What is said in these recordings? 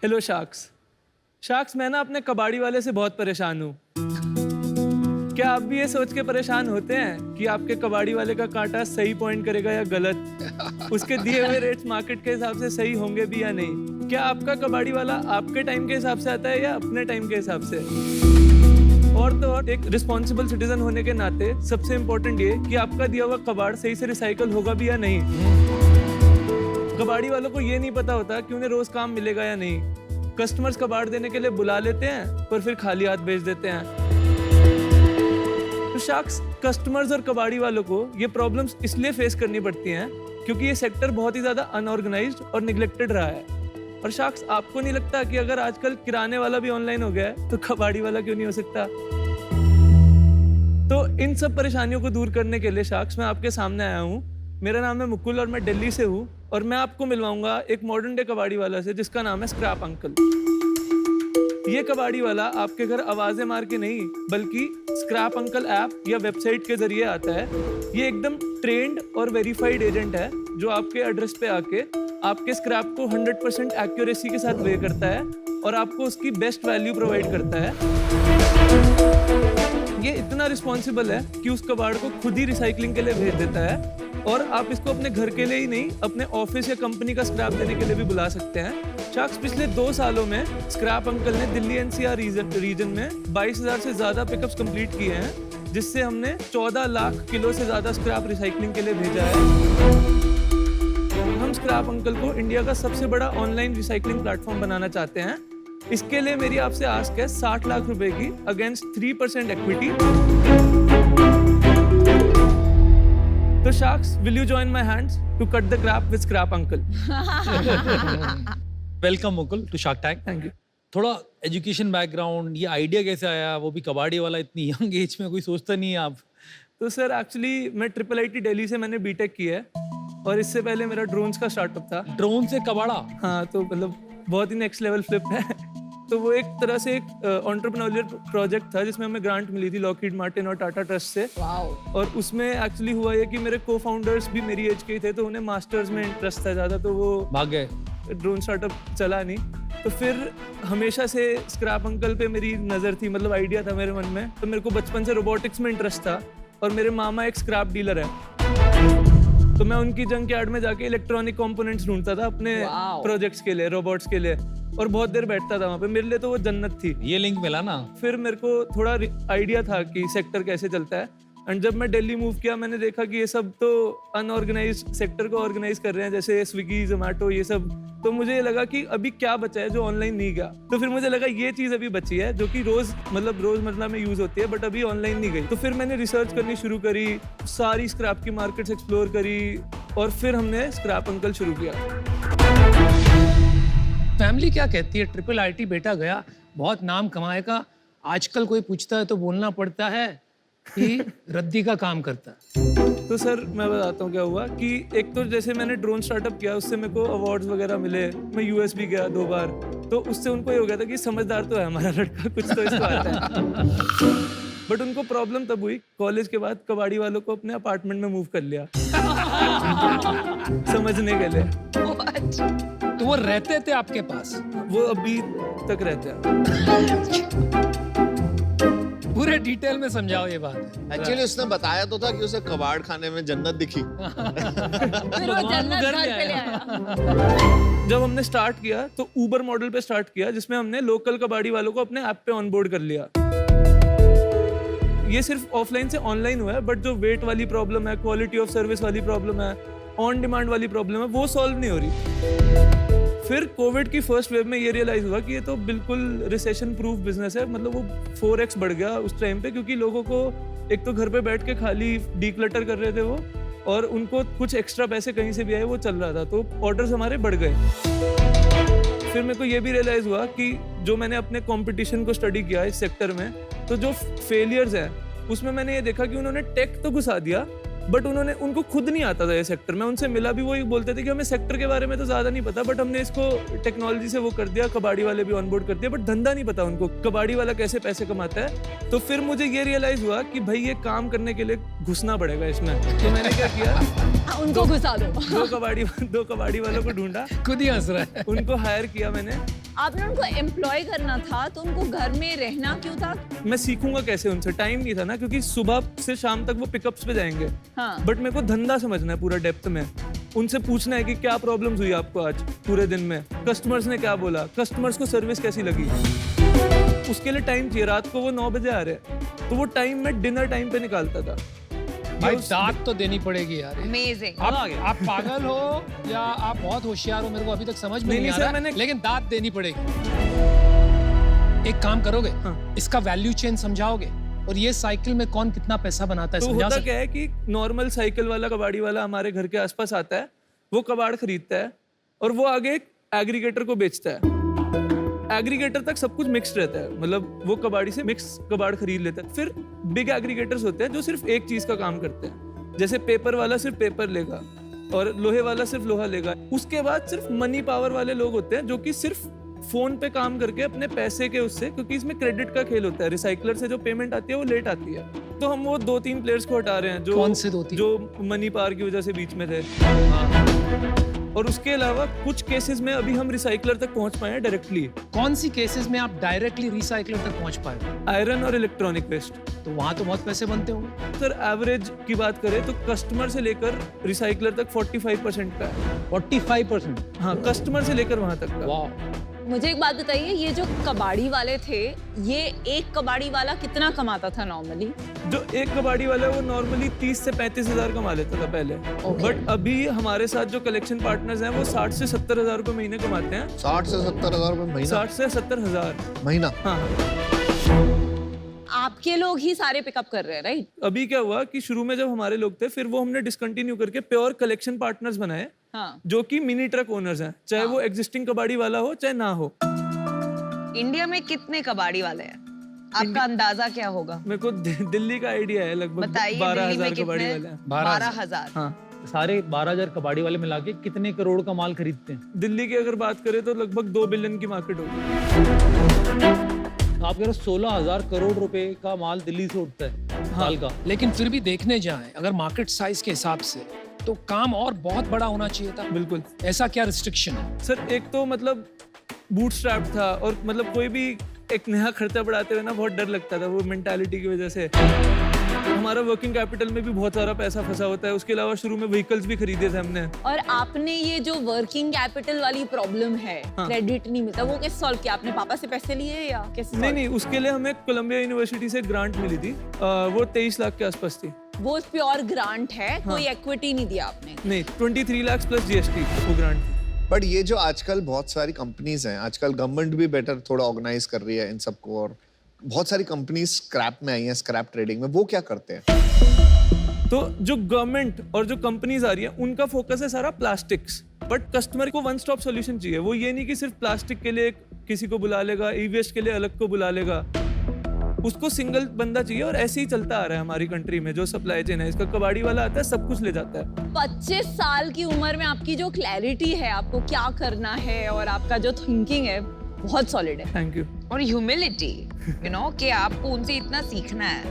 Hello sharks. Sharks, मैं ना अपने कबाड़ी वाले से बहुत परेशान हूँ। क्या आप भी ये सोच के परेशान होते हैं कि आपके कबाड़ी वाले का कांटा सही पॉइंट करेगा या गलत? उसके दिए हुए रेट्स मार्केट के हिसाब से सही होंगे भी या नहीं? क्या आपका कबाड़ी वाला आपके टाइम के हिसाब से आता है या अपने टाइम के हिसाब से? और तो और, एक रिस्पॉन्सिबल सिटीजन होने के नाते सबसे इम्पोर्टेंट ये कि आपका दिया हुआ कबाड़ सही से रिसाइकल होगा भी या नहीं। कबाड़ी वालों को ये नहीं पता होता कि उन्हें रोज काम मिलेगा या नहीं। कस्टमर्स कबाड़ देने के लिए बुला लेते हैं पर फिर खाली हाथ भेज देते हैं। तो शार्क्स, कस्टमर्स और कबाड़ी वालों को ये प्रॉब्लम्स इसलिए फेस करनी पड़ती हैं क्योंकि ये सेक्टर बहुत ही ज्यादा अनऑर्गेनाइज्ड और निग्लेक्टेड रहा है। और शार्क्स, आपको नहीं लगता कि अगर आजकल किराने वाला भी ऑनलाइन हो गया है तो कबाड़ी वाला क्यों नहीं हो सकता? तो इन सब परेशानियों को दूर करने के लिए शार्क्स, मैं आपके सामने आया हूँ। मेरा नाम है मुकुल और मैं दिल्ली से हूँ और मैं आपको मिलवाऊंगा एक मॉडर्न डे कबाड़ी वाला से जिसका नाम है स्क्रैप अंकल। ये कबाड़ी वाला आपके घर आवाजें मार के नहीं बल्कि स्क्रैप अंकल ऐप या वेबसाइट के जरिए आता है। ये एकदम ट्रेंड और वेरीफाइड एजेंट है जो आपके एड्रेस पे आके आपके स्क्रैप को 100% एक्यूरेसी के साथ वे करता है और आपको उसकी बेस्ट वैल्यू प्रोवाइड करता है। ये इतना रिस्पॉन्सिबल है कि उस कबाड़ को खुद ही रिसाइकलिंग के लिए भेज देता है और आप इसको अपने घर के लिए ही नहीं अपने ऑफिस या कंपनी का स्क्रैप देने के लिए भी बुला सकते हैं। शार्क्स, पिछले 2 सालों में स्क्रैप अंकल ने दिल्ली एनसीआर रीजन में 22,000 से ज्यादा पिकअप्स कंप्लीट किए हैं, जिससे हमने 14 लाख किलो से ज्यादा स्क्रैप रिसाइकलिंग के लिए भेजा है। हम स्क्रैप अंकल को इंडिया का सबसे बड़ा ऑनलाइन रिसाइकलिंग प्लेटफॉर्म बनाना चाहते हैं। इसके लिए मेरी आपसे आस्क है 60 लाख रुपए की अगेंस्ट 3% इक्विटी। तो sharks, will you join my hands to cut the crap with scrap uncle? Welcome Mukul to Shark Tank. Thank you. थोड़ा एजुकेशन बैकग्राउंड, ये आइडिया कैसे आया, वो भी कबाड़ी वाला, इतनी यंग एज में कोई सोचता नहीं है आप? तो सर, एक्चुअली मैं IIIT दिल्ली से मैंने बीटेक किया है और इससे पहले मेरा ड्रोन्स का स्टार्टअप था। ड्रोन से कबाड़ा? हाँ, तो मतलब बहुत ही नेक्स्ट लेवल फ्लिप है। तो वो एक तरह से एक एंटरप्रेन्योरियल प्रोजेक्ट था जिसमें हमें ग्रांट मिली थी लॉकहीड मार्टिन और टाटा ट्रस्ट से। और उसमें एक्चुअली हुआ ये कि मेरे को-फाउंडर्स भी मेरी एज के ही थे तो उन्हें मास्टर्स में इंटरेस्ट था ज़्यादा, तो वो भाग गए। ड्रोन स्टार्टअप चला नहीं। तो फिर हमेशा से स्क्रैप अंकल पे मेरी नज़र थी, मतलब आइडिया था मेरे मन में। तो मेरे को बचपन से रोबोटिक्स में इंटरेस्ट था और मेरे मामा एक स्क्रैप डीलर है, तो मैं उनकी जंकयार्ड में जाके इलेक्ट्रॉनिक कंपोनेंट्स ढूंढता था अपने प्रोजेक्ट्स के लिए, रोबोट्स के लिए, और बहुत देर बैठता था वहाँ पे। मेरे लिए तो वो जन्नत थी। ये लिंक मिला ना। फिर मेरे को थोड़ा आइडिया था कि सेक्टर कैसे चलता है। एंड जब मैं दिल्ली मूव किया, मैंने देखा कि ये सब तो अनऑर्गेनाइज्ड सेक्टर को ऑर्गेनाइज कर रहे हैं, जैसे स्विगी, जोमेटो, ये सब। तो मुझे ये लगा कि अभी क्या बचा है जो ऑनलाइन नहीं गया। तो फिर मुझे लगा ये चीज़ अभी बची है जो कि रोजमर्रा में यूज होती है बट अभी ऑनलाइन नहीं गई। तो फिर मैंने रिसर्च करनी शुरू करी, सारी स्क्रैप की मार्केट्स एक्सप्लोर करी और फिर हमने स्क्रैप अंकल शुरू किया। फैमिली क्या कहती है? IIIT बेटा गया, बहुत नाम कमाएगा। आजकल कोई पूछता है तो बोलना पड़ता है कि रद्दी का काम करता है। तो सर, मैं बताता हूँ क्या हुआ कि एक तो जैसे मैंने ड्रोन स्टार्टअप किया, उससे मेरे को अवार्ड्स वगैरह मिले। मैं यूएस भी गया 2 बार, तो उससे उनको ये हो गया था कि समझदार तो है हमारा लड़का, कुछ तो इसको आता है। बट उनको प्रॉब्लम तब हुई कॉलेज के बाद, कबाड़ी वालों को अपने अपार्टमेंट में मूव कर लिया समझने के लिए। तो वो रहते थे आपके पास? वो अभी तक रहते हैं। पूरे डिटेल में समझाओ ये बात। एक्चुअली उसने बताया तो था कि उसे कबाड़ खाने में जन्नत दिखी। फिर वो जन्नत घर पे ले आया। जब हमने स्टार्ट किया तो ऊबर मॉडल पे स्टार्ट किया, जिसमें हमने लोकल कबाड़ी वालों को अपने ऐप पे ऑनबोर्ड कर लिया। ये सिर्फ ऑफलाइन से ऑनलाइन हुआ है, बट जो वेट वाली प्रॉब्लम है, क्वालिटी ऑफ सर्विस वाली प्रॉब्लम है, ऑन डिमांड वाली प्रॉब्लम है, वो सॉल्व नहीं हो रही। फिर कोविड की फर्स्ट वेव में ये रियलाइज हुआ कि ये तो बिल्कुल रिसेशन प्रूफ बिजनेस है। मतलब वो 4x बढ़ गया उस टाइम पे, क्योंकि लोगों को एक तो घर पे बैठ के खाली डीक्लटर कर रहे थे वो, और उनको कुछ एक्स्ट्रा पैसे कहीं से भी आए वो चल रहा था, तो ऑर्डर्स हमारे बढ़ गए। फिर मेरे को ये भी रियलाइज हुआ कि जो मैंने अपने कंपटीशन को स्टडी किया इस सेक्टर में, तो जो फेलियर्स हैं उसमें मैंने ये देखा कि उन्होंने टेक तो घुसा दिया बट उनको खुद नहीं आता था ये सेक्टर में। उनसे मिला भी वो ये बोलते थे कि हमें सेक्टर के बारे में तो ज्यादा नहीं पता, बट हमने इसको टेक्नोलॉजी से वो कर दिया, कबाड़ी वाले भी ऑनबोर्ड कर दिया, बट धंधा नहीं पता उनको कबाड़ी वाला कैसे पैसे कमाता है। तो फिर मुझे ये रियलाइज हुआ कि भाई ये काम करने के लिए घुसना पड़ेगा इसमें। तो मैंने क्या किया, उनको घुसा दो। दो कबाड़ी वालों को ढूंढा, खुद ही हंस रहा है। उनको हायर किया मैंने आपने उनको एम्प्लॉय करना था तो उनको घर में रहना क्यों था? मैं सीखूंगा कैसे उनसे, टाइम नहीं था ना, क्योंकि सुबह से शाम तक वो पिकअप्स पे जाएंगे। हाँ। बट मेरे को धंधा समझना है पूरा डेप्थ में, उनसे पूछना है कि क्या प्रॉब्लम्स हुई आपको आज पूरे दिन में, कस्टमर्स ने क्या बोला, कस्टमर्स को सर्विस कैसी लगी। उसके लिए टाइम चाहिए। रात को वो 9 बजे आ रहे हैं तो वो टाइम मैं डिनर टाइम पे निकालता था। भाई दाद तो देनी पड़ेगी यार। अमेजिंग। आप पागल हो या आप बहुत होशियार हो, मेरे को अभी तक समझ में नहीं आ रहा, लेकिन दाद देनी पड़ेगी। एक काम करोगे, हाँ। इसका वैल्यू चेन समझाओगे और ये साइकिल में कौन कितना पैसा बनाता है तो समझा होता सकते? क्या है कि नॉर्मल साइकिल वाला कबाड़ी वाला हमारे घर के आसपास आता है, वो कबाड़ खरीदता है और वो आगे एक एग्रीगेटर को बेचता है। एग्रीगेटर तक सब कुछ मिक्स्ड रहता है, मतलब वो कबाड़ी से मिक्स कबाड़ खरीद लेता है। फिर बिग एग्रीगेटर्स होते हैं जो सिर्फ एक चीज का काम करते हैं, जैसे पेपर वाला सिर्फ पेपर लेगा और लोहे वाला सिर्फ लोहा लेगा। उसके बाद सिर्फ मनी पावर वाले लोग होते हैं जो कि सिर्फ फोन पे काम करके अपने पैसे के उससे, क्योंकि इसमें क्रेडिट का खेल होता है, रिसाइकलर से जो पेमेंट आती है वो लेट आती है। तो हम वो 2-3 प्लेयर्स को हटा रहे हैं जो कौन से 2-3? जो मनी पावर की वजह से बीच में थे। और उसके अलावा कुछ केसेस में अभी हम रिसाइकलर तक पहुंच पाए हैं डायरेक्टली। कौन सी केसेस में आप डायरेक्टली रिसाइकलर तक पहुंच पाए? आयरन और इलेक्ट्रॉनिक वेस्ट। तो वहां तो बहुत पैसे बनते होंगे। सर एवरेज की बात करें तो कस्टमर से लेकर रिसाइकलर तक 45% का है। 45%। हाँ, कस्टमर से लेकर वहां तक का। वाह। मुझे एक बात बताइए, ये जो कबाड़ी वाले थे, ये एक कबाड़ी वाला कितना कमाता था नॉर्मली? जो एक कबाड़ी वाला है वो नॉर्मली 30 से 35 हजार कमा लेता था पहले। बट अभी हमारे साथ जो कलेक्शन पार्टनर्स हैं वो 60 से 70 हजार रुपए महीने कमाते हैं। 60 से 70 हजार रुपए महीना? 60 से 70 हजार महीना। हाँ। आपके लोग ही सारे पिकअप कर रहे हैं, राइट? अभी क्या हुआ कि शुरू में जब हमारे लोग थे, फिर वो हमने डिसकंटिन्यू करके प्योर कलेक्शन पार्टनर्स बनाए, हाँ। जो कि मिनी ट्रक ओनर्स हैं, चाहे वो एग्जिस्टिंग कबाड़ी वाला हो चाहे ना हो। इंडिया में कितने कबाड़ी वाले हैं? आपका अंदाजा क्या होगा? मेरे को दिल्ली का आइडिया है, लगभग बताइए, 12,000 कबाड़ी वाले हैं। 12,000। हाँ, सारे 12,000 कबाड़ी वाले मिला के कितने करोड़ का माल खरीदते हैं? दिल्ली की अगर बात करें तो लगभग 2 बिलियन की मार्केट होगी। आप कह रहे हो 16,000 करोड़ रुपए का माल दिल्ली से उठता है साल का। लेकिन फिर भी देखने जाएं अगर मार्केट साइज के हिसाब से तो काम और बहुत बड़ा होना चाहिए था। बिल्कुल ऐसा क्या रिस्ट्रिक्शन है? सर, एक तो मतलब बूटस्ट्रैप था और मतलब कोई भी एक नया खर्चा बढ़ाते हुए ना बहुत डर लगता था, वो मेंटालिटी की वजह से। हमारा वर्किंग कैपिटल में भी बहुत सारा पैसा फंसा होता है। उसके अलावा शुरू में व्हीकल्स भी खरीदे थे हमने। और आपने ये जो वर्किंग कैपिटल वाली प्रॉब्लम है, हाँ। क्रेडिट नहीं मिलता, वो कैसे सॉल्व किया? आपने पापा से पैसे लिए या कैसे? नहीं, उसके लिए हमें कोलंबिया यूनिवर्सिटी से ग्रांट मिली थी। वो 23 लाख के आसपास थी। वो प्योर ग्रांट है, कोई इक्विटी नहीं दिया आपने? नहीं, 23 लाख प्लस जीएसटी वो ग्रांट थी। बट ये जो आजकल बहुत सारी कंपनीज हैं, आजकल गवर्नमेंट भी बेटर थोड़ा ऑर्गेनाइज कर रही है इन सबको, और बहुत सारी कंपनीज स्क्रैप में आई हैं, स्क्रैप ट्रेडिंग में। वो क्या करते हैं? तो जो गवर्नमेंट और जो कंपनीज आ रही है उनका फोकस है सारा प्लास्टिक्स, बट कस्टमर को वन स्टॉप सॉल्यूशन चाहिए। वो ये नहीं कि सिर्फ प्लास्टिक के लिए किसी को बुला लेगा, ई वेस्ट के लिए अलग को बुला लेगा, उसको सिंगल बंदा चाहिए। और ऐसे ही चलता आ रहा है हमारी कंट्री में जो सप्लाई चेन है। इसका कबाड़ी वाला आता है, सब कुछ ले जाता है। 25 साल की उम्र में आपकी जो क्लैरिटी है, आपको क्या करना है और आपका जो थिंकिंग है, बहुत सॉलिड है। Thank you. और ह्यूमिलिटी, कि आपको उनसे इतना सीखना है।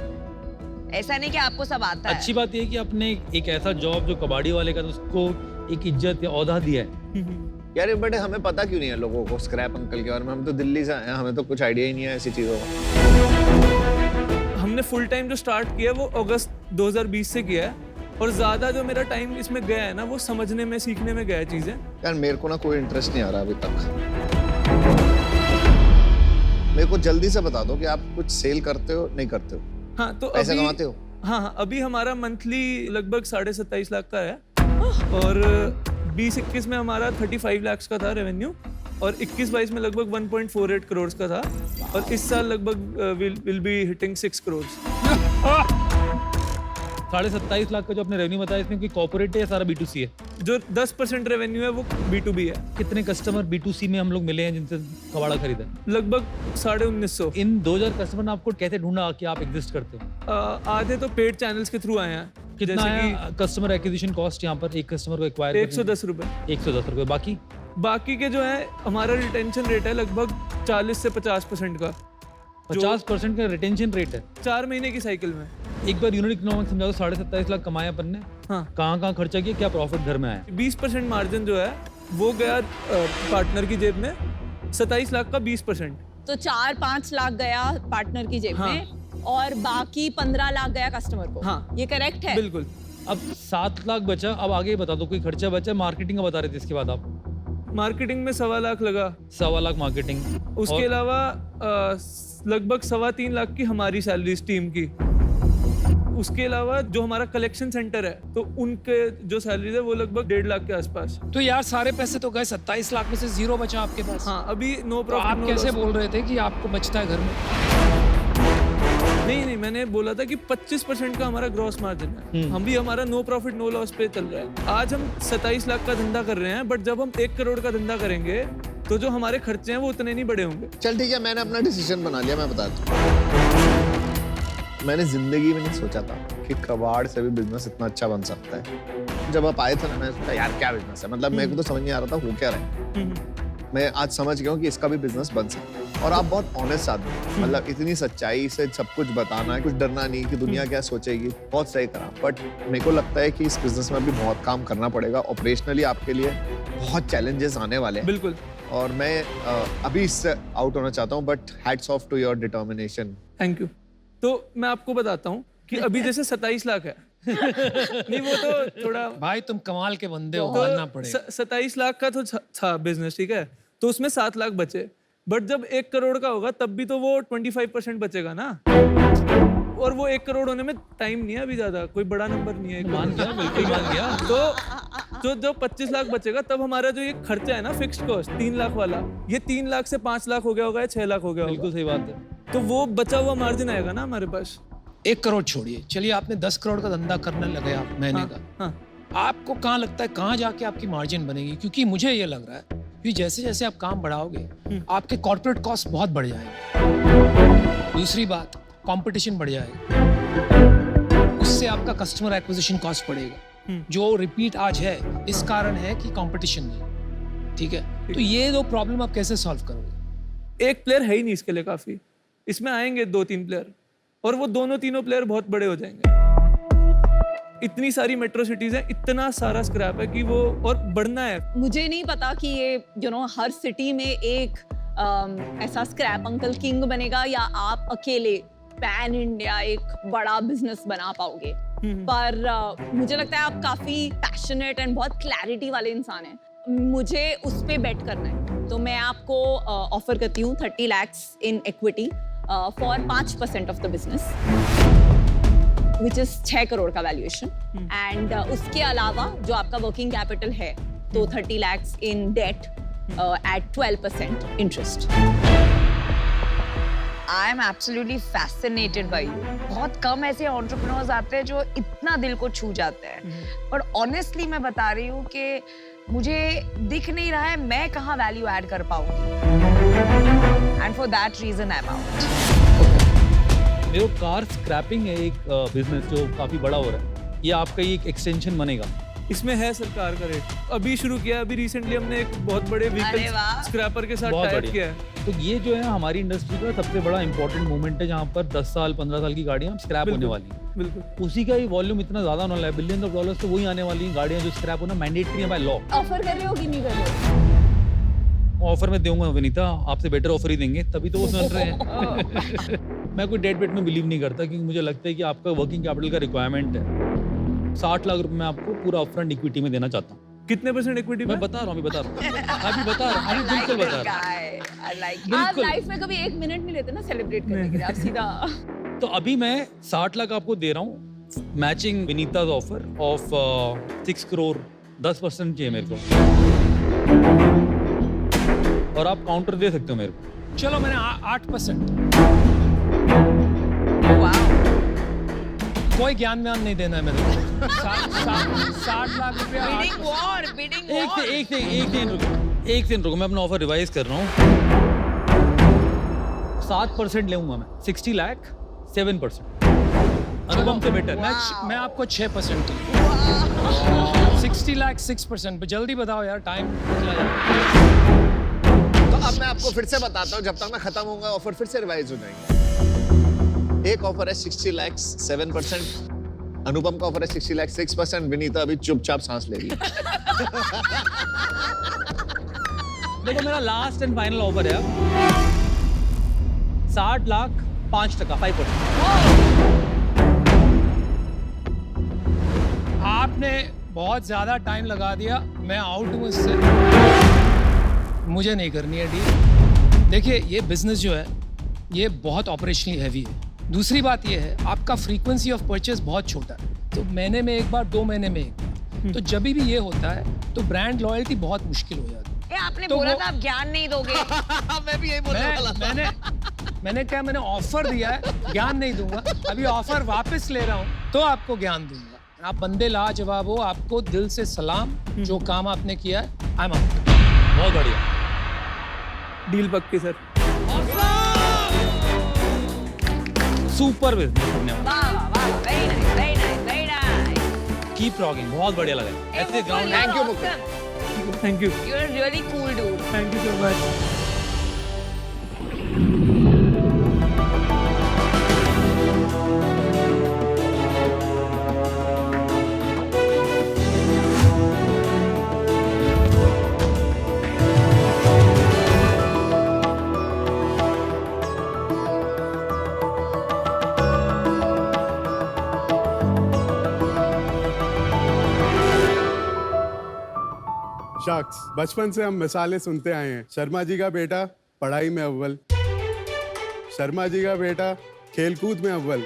ऐसा नहीं कि आपको सब आता है। अच्छी बात ये है कि आपने एक ऐसा जॉब जो कबाड़ी वाले का, तो उसको एक इज्जत या औहदा दिया है। यार ये बड़े हमें पता क्यों नहीं है लोगों को स्क्रैप अंकल के बारे में? हम तो दिल्ली से आए हैं, हमें तो कुछ आइडिया ही नहीं है ऐसी चीजों का। हमने फुल टाइम जो स्टार्ट किया है वो अगस्त 2020 से किया है, और ज्यादा जो मेरा टाइम इसमें गया है ना, वो समझने में, सीखने में गया है चीजें। यार मेरे को ना कोई इंटरेस्ट नहीं आ रहा अभी तक। मेरे को जल्दी से बता दो कि आप कुछ सेल करते हो, नहीं करते हो? हाँ, तो पैसे अभी कमाते हो? हाँ, अभी हमारा मंथली लगभग 27.5 लाख का है, और 20-21 में हमारा 35 लाख का था रेवेन्यू, और 21-22 में लगभग 1.48 करोड़ का था, और इस साल लगभग will be hitting 6 crore. 27.5 lakh का जो आपने रेवेन्यू बताया, इसमें कोई कॉर्पोरेट है या सारा B2C है? जो 10% रेवेन्यू है वो B2B है। कितने कस्टमर B2C में हम लोग मिले हैं जिनसे कबाड़ा खरीदा? लगभग 1950। इन 2000 कस्टमर ने आपको कैसे ढूंढा कि आप एग्जिस्ट करते हो? आधे तो पेड चैनल्स के थ्रू आए हैं। कितना जैसे है कस्टमर एक्विजिशन कॉस्ट यहाँ पर, एक कस्टमर को एक्वायर? 110 रुपए। 110 रुपए। बाकी के जो है हमारा रिटेंशन रेट है लगभग 40 से 50% का। 50% का रिटेंशन रेट है 4 महीने की साइकिल में। एक बार यूनिट इकोनॉमिक्स समझा दो। 27.5 लाख कमाए अपन ने, हाँ, कहाँ खर्चा किया, क्या प्रॉफिट घर में आया? 20% मार्जिन जो है वो गया पार्टनर की जेब में, 27 लाख का 20%। तो 4-5 लाख गया पार्टनर की जेब हाँ। में और बाकी 15 लाख गया कस्टमर को। हाँ। ये करेक्ट है? बिल्कुल। अब 7 लाख बचा, अब आगे बता दो कोई खर्चा बचा, मार्केटिंग का बता रहे थे इसके बाद आप। मार्केटिंग में 1.25 लाख लगा। 1.25 लाख मार्केटिंग, उसके अलावा लगभग 3.25 लाख की हमारी सैलरी टीम की। उसके अलावा जो हमारा कलेक्शन सेंटर है तो उनके जो सैलरी है वो लगभग 1.5 लाख के आसपास। तो यार सारे पैसे तो गए, 27 लाख में से 0 बचा आपके पास। हाँ, अभी नो तो प्रॉफिट। आप कैसे बोल रहे थे कि आपको बचता है घर में? नहीं, मैंने बोला था कि 25% का हमारा ग्रॉस मार्जिन है। हम भी हमारा नो प्रॉफिट नो लॉस पे चल रहा है। आज हम 27 लाख का धंधा कर रहे हैं, बट जब हम 1 करोड़ का धंधा करेंगे तो जो हमारे खर्चे हैं वो उतने नहीं बढ़े होंगे। चल ठीक है, मैंने अपना डिसीजन बना लिया, मैं बता दूं। मैंने जिंदगी में नहीं सोचा था कि कबाड़ से भी बिजनेस इतना अच्छा बन सकता है। जब आप आए थे ना, मैंने सोचा यार क्या बिजनेस है, मतलब मेरे को तो समझ नहीं आ रहा था हो क्या रहा है। मैं आज समझ गया हूँ कि इसका भी बिजनेस बन सकता है। और आप बहुत ऑनेस्ट आदमी हो, मतलब इतनी सच्चाई से सब कुछ बताना, कुछ डरना नहीं कि दुनिया क्या सोचेगी, बहुत सही करा। बट मेरे को लगता है कि इस बिजनेस में भी बहुत काम करना पड़ेगा। ऑपरेशनली आपके लिए बहुत चैलेंजेस आने वाले हैं। बिल्कुल। और मैं अभी इससे आउट होना चाहता हूँ, but hats off to your determination. Thank you. तो मैं आपको बताता हूँ कि अभी जैसे 27 लाख है नहीं, वो तो थोड़ा भाई तुम कमाल के बंदे हो, तो मानना पड़ेगा। 27 लाख का तो था बिजनेस, ठीक है, तो उसमें 7 लाख बचे। बट जब 1 करोड़ का होगा तब भी तो वो 25% बचेगा ना। और वो 1 करोड़ होने में टाइम नहीं है अभी, ज्यादा कोई बड़ा नंबर नहीं है। मान गया, बिल्कुल मान गया। तो जो 25 लाख बचेगा तब हमारा जो ये खर्चा है ना फिक्स्ड कॉस्ट 3 लाख वाला, ये 3 लाख से 5 लाख हो गया होगा या 6 लाख हो गया होगा। बिल्कुल सही बात है। तो वो बचा हुआ मार्जिन आएगा ना हमारे पास। 1 करोड़ छोड़िए, चलिए आपने 10 करोड़ का धंधा करने लगे आप महीने का। हाँ। आपको कहाँ लगता है कहाँ जाके आपकी मार्जिन बनेगी? क्योंकि मुझे ये लग रहा है कि जैसे जैसे आप काम बढ़ाओगे आपके कॉर्पोरेट कॉस्ट बहुत बढ़ जाएंगे। दूसरी बात, कंपटीशन बढ़ जाएगा, उससे आपका कस्टमर एक्विजिशन कॉस्ट बढ़ेगा, जो रिपीट आज है इस कारण है कि कंपटीशन नहीं। ठीक है, तो ये दो प्रॉब्लम आप कैसे सॉल्व करोगे? एक प्लेयर है ही नहीं इसके लिए काफी, इसमें आएंगे 2-3 प्लेयर और वो दोनों तीनों प्लेयर बहुत बड़े हो जाएंगे। इतनी सारी मेट्रो सिटीज हैं, इतना सारा स्क्रैप है कि वो और बढ़ना है। मुझे नहीं पता कि ये हर सिटी में एक ऐसा स्क्रैप अंकल किंग बनेगा या आप अकेले पैन इंडिया एक बड़ा बिजनेस बना पाओगे। पर मुझे लगता है आप काफी पैशनेट एंड बहुत क्लैरिटी वाले इंसान हैं। मुझे उस पे बेट करना है, तो मैं आपको ऑफर करती हूँ 30 lakhs in equity for 5% of the business, which is 6 crore का वैल्यूएशन। एंड उसके अलावा जो आपका वर्किंग कैपिटल है तो 30 lakhs in debt at 12% interest. I am absolutely fascinated by you. बहुत कम ऐसे एंटरप्रेन्योर्स आते हैं जो इतना दिल को छू जाते हैं। पर ऑनेस्टली मैं बता रही हूँ कि मुझे दिख नहीं रहा है मैं कहाँ वैल्यू ऐड कर पाऊंगी, and for that reason I am out. मेरे कार स्क्रैपिंग है एक बिजनेस जो काफी बड़ा हो रहा है, ये आपका ही एक एक्सटेंशन बनेगा। इसमें है सरकार का रेट, अभी शुरू किया, अभी रिसेंटली हमने एक बहुत बड़े व्हीकल अरे वाह। स्क्रैपर के साथ बहुत टाई अप बढ़िया। किया है। तो ये जो है हमारी इंडस्ट्री का सबसे बड़ा इंपॉर्टेंट मोमेंट है, जहाँ पर 10 साल 15 साल की गाड़ियाँ स्क्रैप होने बिल्कुल, वाली हैं। बिल्कुल। उसी का ही वॉल्यूम इतना ज्यादा होने वाला है, बिलियन ऑफ डॉलर्स तो वही आने वाली हैं गाड़ियाँ जो स्क्रैप होना मैंडेटरी है बाय लॉ। ऑफर कर रहे हो कि नहीं कर रहे हो? ऑफर में दूंगा विनीता, आपसे बेटर ऑफर ही देंगे, तभी तो वो सुन रहे हैं। मैं कोई डेट वेट में बिलीव नहीं करता, क्योंकि मुझे लगता है कि आपका वर्किंग कैपिटल का रिक्वायरमेंट है। 60 लाख रुपए मैं आपको पूरा अपफ्रंट इक्विटी में देना चाहता हूँ। कितने % इक्विटी में? मैं बता रहा हूँ, अभी बता रहा हूँ, अभी बता रहा हूँ, बिल्कुल बता रहा हूँ। आप लाइफ में कभी 1 मिनट नहीं लेते ना सेलिब्रेट करने के लिए, आप सीधा। तो अभी मैं 60 लाख आपको दे रहा हूँ, मैचिंग विनीता's ऑफर ऑफ 6 करोड़, 10% चाहिए मेरे को, और आप काउंटर दे सकते हो मेरे को। चलो मैंने 8%। कोई ज्ञान व्यान नहीं देना है मेरे को। 60 लाख रुपया। बिडिंग वॉर, बिडिंग एक वॉर। एक सेकंड रुको, मैं अपना ऑफर रिवाइज कर रहा हूँ। 7% लेऊंगा मैं, 60 लाख 7%। अनुपम से बेटर। मैं आपको 6% 60 लाख 6%। जल्दी बताओ यार, टाइम निकला जाए। तो अब मैं आपको फिर से बताता हूँ, जब तक मैं खत्म होऊंगा ऑफर फिर से रिवाइज हो जाएंगे। एक ऑफर है 60 लाख 7%, अनुपम का ऑफर है 60 लाख 6%, विनीता अभी चुपचाप सांस ले रही है। देखो मेरा लास्ट एंड फाइनल ऑफर है 60 लाख 5%, 5%। आपने बहुत ज्यादा टाइम लगा दिया, मैं आउट हूँ इससे। मुझे नहीं करनी है डील। देखिए ये बिजनेस जो है ये बहुत ऑपरेशनली हैवी है। दूसरी बात ये है आपका फ्रीक्वेंसी ऑफ परचेज बहुत छोटा है, तो महीने में एक बार, 2 महीने में एक बार। तो जब भी ये होता है तो ब्रांड लॉयल्टी बहुत मुश्किल हो जाती है। आपने तो बोला वो- था आप ज्ञान नहीं दोगे। मैं भी यही बोलने वाला था। मैंने क्या, मैंने ऑफर दिया है, ज्ञान नहीं दूंगा। अभी ऑफर वापस ले रहा हूँ तो आपको ज्ञान दूंगा। आप बंदे लाजवाब हो, आपको दिल से सलाम, जो काम आपने किया है। आई एम आउट। बहुत बढ़िया। डील पक्की सर। Super business. वाह वाह वाह, very nice, very nice, very nice. Keep rocking, बहुत बढ़िया लगा ऐसे ground. Thank you, Mukul. Thank you, you are really cool dude. Thank you so much. शख्स बचपन से हम मिसालें सुनते आए हैं। शर्मा जी का बेटा पढ़ाई में अव्वल, शर्मा जी का बेटा खेलकूद में अव्वल।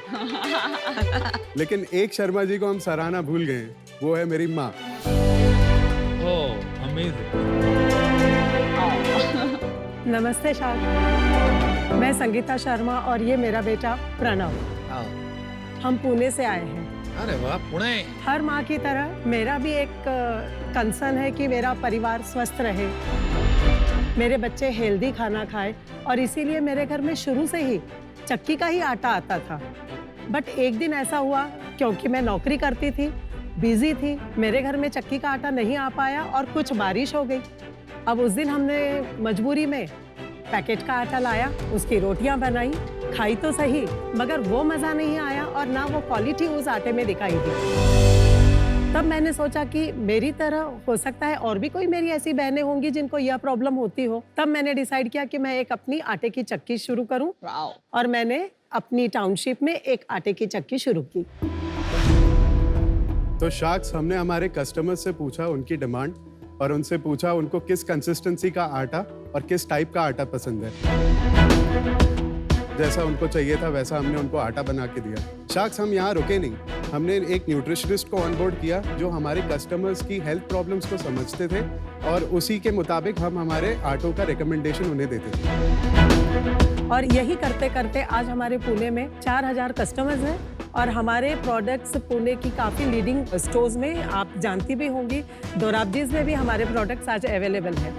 लेकिन एक शर्मा जी को हम सराहना भूल गए हैं, वो है मेरी माँ। ओह अमेजिंग। नमस्ते शाह, मैं संगीता शर्मा और ये मेरा बेटा प्रणव। हम पुणे से आए हैं। अरे वाह, पुणे। हर माँ की तरह मेरा भी एक कंसर्न है कि मेरा परिवार स्वस्थ रहे, मेरे बच्चे हेल्दी खाना खाए, और इसीलिए मेरे घर में शुरू से ही चक्की का ही आटा आता था। बट एक दिन ऐसा हुआ, क्योंकि मैं नौकरी करती थी, बिजी थी, मेरे घर में चक्की का आटा नहीं आ पाया और कुछ बारिश हो गई। अब उस दिन हमने मजबूरी में पैकेट का आटा लाया, उसकी रोटियां बनाई, खाई तो सही, मगर वो मज़ा नहीं आया और ना वो क्वालिटी उस आटे में दिखाई दी। तब मैंने सोचा कि मेरी तरह हो सकता है और भी कोई मेरी ऐसी बहनें होंगी जिनको यह प्रॉब्लम होती हो। तब मैंने डिसाइड किया कि मैं एक अपनी आटे की चक्की शुरू करूं, और मैंने अपनी टाउनशिप में एक आटे की चक्की शुरू की। तो शख्स हमने हमारे कस्टमर से पूछा उनकी डिमांड, और उनसे पूछा उनको किस कंसिस्टेंसी का आटा और किस टाइप का आटा पसंद है। जैसा उनको चाहिए था वैसा हमने उनको आटा बना के दिया। शख्स हम यहाँ रुके नहीं, हमने एक न्यूट्रिशनिस्ट को ऑनबोर्ड किया जो हमारे कस्टमर्स की हेल्थ प्रॉब्लम्स को समझते थे, और उसी के मुताबिक हम हमारे आटों का रिकमेंडेशन उन्हें देते थे। और यही करते करते आज हमारे पुणे में 4000 कस्टमर्स हैं, और हमारे प्रोडक्ट्स पुणे की काफ़ी लीडिंग स्टोर्स में, आप जानती भी होंगी, दोराबजीज में भी हमारे प्रोडक्ट्स आज अवेलेबल हैं।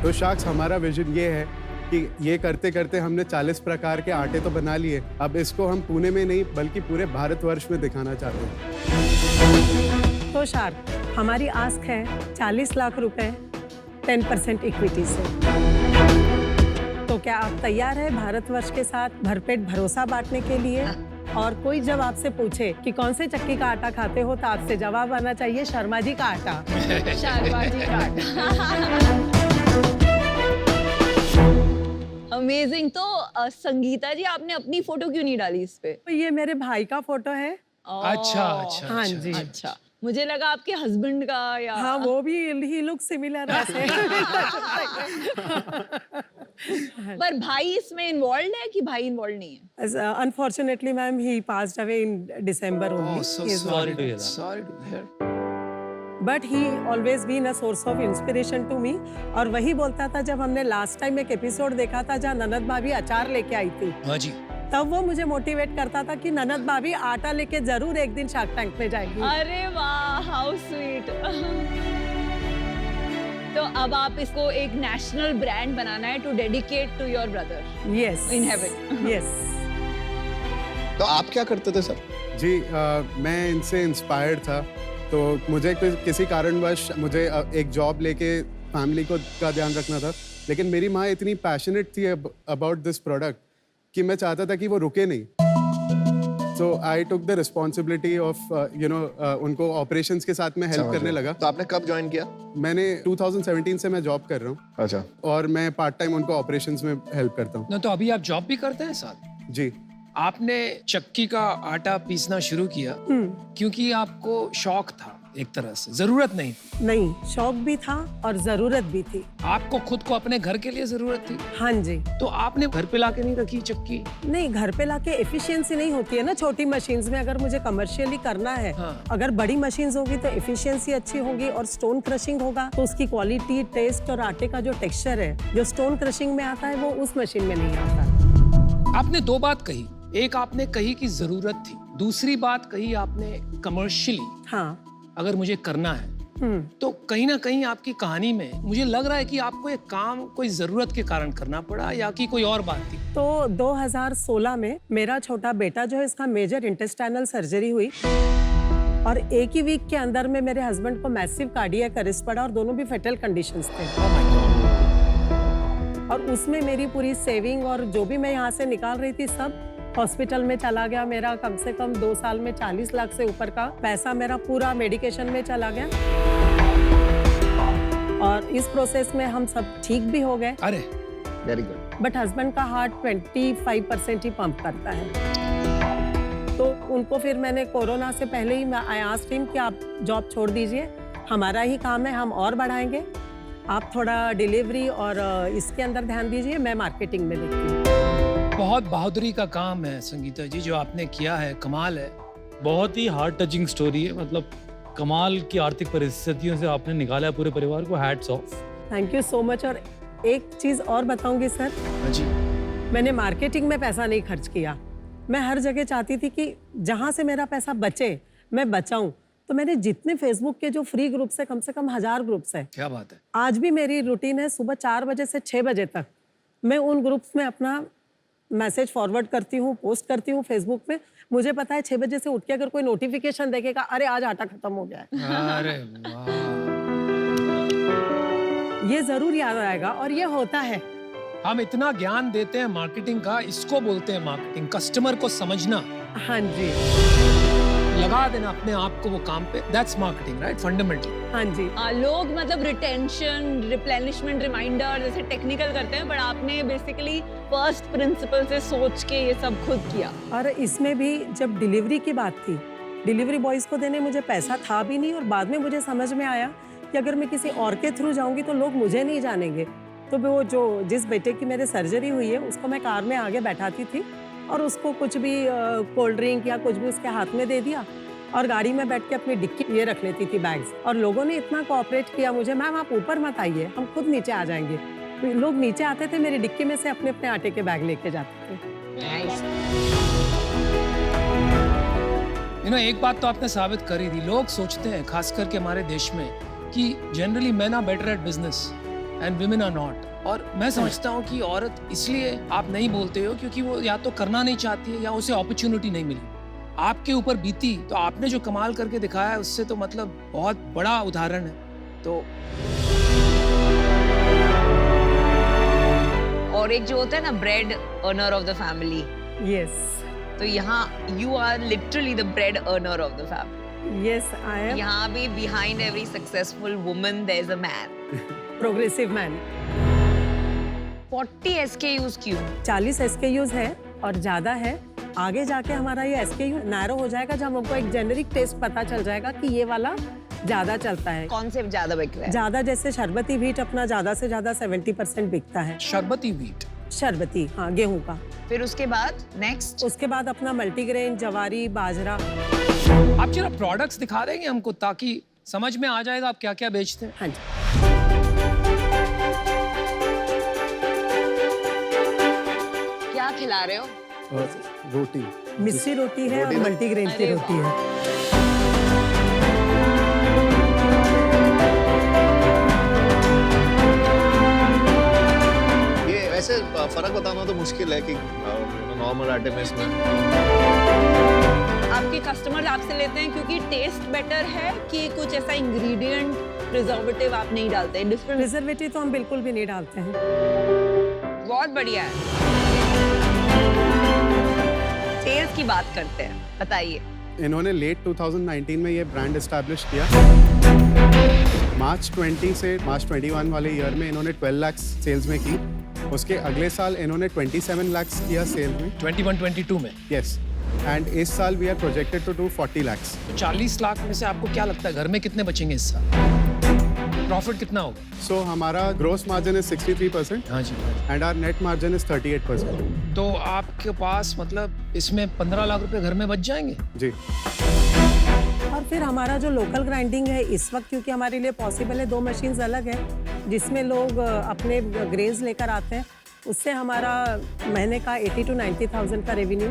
तो शख्स हमारा विजन ये है कि ये करते करते हमने 40 प्रकार के आटे तो बना लिए, अब इसको हम पुणे में नहीं बल्कि पूरे भारतवर्ष में दिखाना चाहते हैं। तो शार्क, हमारी आस्क है 40 लाख रुपए 10% इक्विटी से। तो क्या आप तैयार हैं भारतवर्ष के साथ भरपेट भरोसा बांटने के लिए? और कोई जब आपसे पूछे कि कौन से चक्की का आटा खाते हो, तो आपसे जवाब आना चाहिए शर्मा जी का आटा। शर्मा जी का अमेजिंग। तो संगीता जी, आपने अपनी फोटो क्यों नहीं डाली इस पे? तो ये मेरे भाई का फोटो है। अच्छा अच्छा हाँ अच्छा। जी। अच्छा, मुझे लगा आपके हस्बैंड का या हाँ, वो भी ही लुक सिमिलर है। पर भाई इसमें इन्वॉल्व है कि भाई इन्वॉल्व नहीं है? Unfortunately, ma'am, he passed away in December only. Oh, so He is not sorry to hear that. Sorry to hear. But he always been a source of inspiration to me. और वही बोलता था, जब हमने last time एक episode देखा था जहाँ ननद भाभी अचार लेके आई थी, हाँ जी। तब वो मुझे मोटिवेट करता था कि ननद भाभी आटा लेके जरूर एक दिन शार्क टैंक में जाएगी। अरे वाह, हाउ स्वीट। तो अब आप इसको एक नेशनल ब्रांड बनाना है to dedicate to your brother Yes. In heaven. Yes. तो आप क्या करते थे सर? जी मैं इनसे इंस्पायर्ड था, तो मुझे किसी कारणवश मुझे एक जॉब लेके फैमिली का ध्यान रखना था, लेकिन मेरी माँ इतनी पैशनेट थी अबाउट दिस प्रोडक्ट कि मैं चाहता था कि वो रुके नहीं। So I took the responsibility of उनको operations के साथ में help करने लगा. तो आपने कब ज्वाइन किया? मैंने 2017 से मैं जॉब कर रहा हूँ अच्छा. और मैं पार्ट टाइम उनको ऑपरेशंस में हेल्प करता हूँ. ना तो अभी आप जॉब भी करते हैं साथ? जी. आपने चक्की का आटा पीसना शुरू किया क्योंकि आपको शौक था, एक तरह से जरूरत नहीं थी? नहीं, शौक भी था और जरूरत भी थी. आपको खुद को अपने घर के लिए जरूरत थी? हाँ जी. तो आपने घर पे लाके नहीं रखी चक्की? नहीं, घर पे लाके एफिशिएंसी नहीं होती है ना छोटी मशीन्स में. अगर मुझे कमर्शियली करना है, हाँ. अगर बड़ी मशीन्स होगी तो एफिशिएंसी अच्छी होगी और स्टोन क्रशिंग होगा तो उसकी क्वालिटी, टेस्ट और आटे का जो टेक्सचर है जो स्टोन क्रशिंग में आता है वो उस मशीन में नहीं आता. आपने दो बात कही. एक आपने कही कि जरूरत थी, दूसरी बात कही आपने कमर्शियली. हाँ. अगर मुझे करना है तो कहीं ना कहीं आपकी कहानी में मुझे लग रहा है कि आपको ये काम कोई जरूरत के कारण करना पड़ा या कि कोई और बात थी. तो 2016 में मेरा छोटा बेटा जो है इसका मेजर इंटेस्टाइनल सर्जरी हुई और एक ही वीक के अंदर में मेरे हस्बैंड को मैसिव कार्डियक अरेस्ट पड़ा और दोनों भी फेटल कंडीशंस थे. और उसमें मेरी पूरी सेविंग और जो भी मैं यहाँ से निकाल रही थी सब हॉस्पिटल में चला गया. मेरा कम से कम 2 साल में 40 लाख से ऊपर का पैसा मेरा पूरा मेडिकेशन में चला गया. और इस प्रोसेस में हम सब ठीक भी हो गए. अरे वेरी गुड. बट हस्बैंड का हार्ट 25% ही पंप करता है. तो उनको फिर मैंने कोरोना से पहले ही आई आस्क्ड हिम कि आप जॉब छोड़ दीजिए, हमारा ही काम है, हम और बढ़ाएंगे, आप थोड़ा डिलीवरी और इसके अंदर ध्यान दीजिए, मैं मार्केटिंग में देखती हूँ. बहुत बहादुरी का काम है संगीता जी जो आपने किया है, कमाल है. बहुत ही हार्ट टचिंग स्टोरी है. मतलब कमाल की आर्थिक परिस्थितियों से आपने निकाला है पूरे परिवार को. Hats off. Thank you so much. और एक चीज और बताऊंगी सर, जी. मैंने मार्केटिंग में पैसा नहीं खर्च किया. मैं हर जगह चाहती थी कि जहां से मेरा पैसा बचे मैं बचाऊं. तो मैंने जितने फेसबुक के जो फ्री ग्रुप्स है, कम से कम 1000 ग्रुप्स है. क्या बात है. आज भी मेरी रूटीन है सुबह 4 बजे से 6 बजे तक मैं उन ग्रुप्स में अपना मैसेज फॉरवर्ड करती हूँ, पोस्ट करती हूँ फेसबुक पे. मुझे पता है 6 बजे से उठ के अगर कोई नोटिफिकेशन देखेगा, अरे आज आटा खत्म हो गया है, अरे वाह. ये जरूर याद आएगा. और ये होता है. हम इतना ज्ञान देते हैं मार्केटिंग का, इसको बोलते हैं मार्केटिंग. कस्टमर को समझना, हाँ जी, लगा देना अपने आप को वो काम पे, दैट्स मार्केटिंग, राइट? फंडामेंटल. हाँ जी. लोग मतलब रिटेंशन, रिप्लेनिशमेंट, रिमाइंडर जैसे टेक्निकल करते हैं, बट आपने बेसिकली फर्स्ट प्रिंसिपल से सोच के ये सब खुद किया. और इसमें भी जब डिलीवरी की बात थी, डिलीवरी बॉयज को देने मुझे पैसा था भी नहीं. और बाद में मुझे समझ में आया कि अगर मैं किसी और के थ्रू जाऊंगी तो लोग मुझे नहीं जानेंगे. तो वो जो जिस बेटे की मेरे सर्जरी हुई है उसको मैं कार में आगे बैठाती थी और उसको कुछ भी कोल्ड ड्रिंक या कुछ भी उसके हाथ में दे दिया और गाड़ी में बैठ के अपनी डिक्की ये रख लेती थी बैग्स. और लोगों ने इतना कोऑपरेट किया मुझे, मैम आप ऊपर मत आइए, हम खुद नीचे आ जाएंगे. तो लोग नीचे आते थे, मेरी डिक्की में से अपने अपने आटे के बैग लेके जाते थे. एक बात तो आपने साबित करी दी. लोग सोचते हैं खास करके हमारे देश में कि generally men are better at business and women are not. और मैं समझता हूँ कि औरत इसलिए आप नहीं बोलते हो क्योंकि वो या तो करना नहीं चाहती है या उसे अपॉर्चुनिटी नहीं मिली. आपके ऊपर बीती तो आपने जो कमाल करके दिखाया है उससे तो मतलब बहुत बड़ा उदाहरण है. तो और एक जो होता है ना bread earner of the family, yes. तो यहाँ you are literally the bread earner of the family. Yes I am. यहाँ भी behind every successful woman there is a man. Progressive man. 40 SKUs क्यों? 40 SKUs है और ज्यादा है. आगे जाके हमारा ये SKU नैरो हो जाएगा जब हमको एक जेनेरिक टेस्ट पता चल जाएगा कि ये वाला ज्यादा चलता है. कौन से ज्यादा बिक रहा है? ज्यादा जैसे शरबती व्हीट अपना ज्यादा से ज्यादा 70% बिकता है. शरबती व्हीट, शरबती, हाँ, गेहूं का. फिर उसके बाद नेक्स्ट? उसके बाद अपना मल्टीग्रेन, जवारी, बाजरा. आप जरा प्रोडक्ट्स दिखा देंगे हमको ताकि समझ में आ जाएगा आप क्या क्या बेचते हैं. हाँ जी. क्या खिला रहे हो? और रोटी, मिस्सी रोटी है और मल्टीग्रेन की रोटी है. ये वैसे फर्क बताना तो मुश्किल है कि नॉर्मल आटे में इसमें. आपके कस्टमर आपसे लेते हैं क्योंकि टेस्ट बेटर है कि कुछ ऐसा इंग्रेडिएंट, प्रिजर्वेटिव आप नहीं डालते हैं? डिफरेंट प्रिजर्वेटिव तो हम बिल्कुल भी नहीं डालते हैं. बहुत बढ़िया है. सेल्स की बात करते हैं, बताइए। इन्होंने लेट 2019 में ये ब्रांड एस्टैब्लिश किया। मार्च 20 से मार्च 21 वाले ईयर में इन्होंने 12 लाख सेल्स में की। उसके अगले साल इन्होंने 27 लाख किया सेल में। 21-22 में यस, एंड इस साल we are projected to do 40 lakh. तो 40 लाख में से आपको क्या लगता है घर में कितने बचेंगे इस साल? प्रॉफिट कितना होगा? सो हमारा ग्रोस मार्जिन इज 63% हाँ जी। And our net margin is 38%। तो आपके पास मतलब इसमें 15 लाख रुपए घर में बच जाएंगे? जी। और फिर हमारा जो लोकल ग्राइंडिंग है इस वक्त, क्योंकि हमारे लिए पॉसिबल है, 2 मशीन्स अलग है जिसमें लोग अपने ग्रेन्स लेकर आते हैं, उससे हमारा महीने का 80 to 90,000 का रेवेन्यू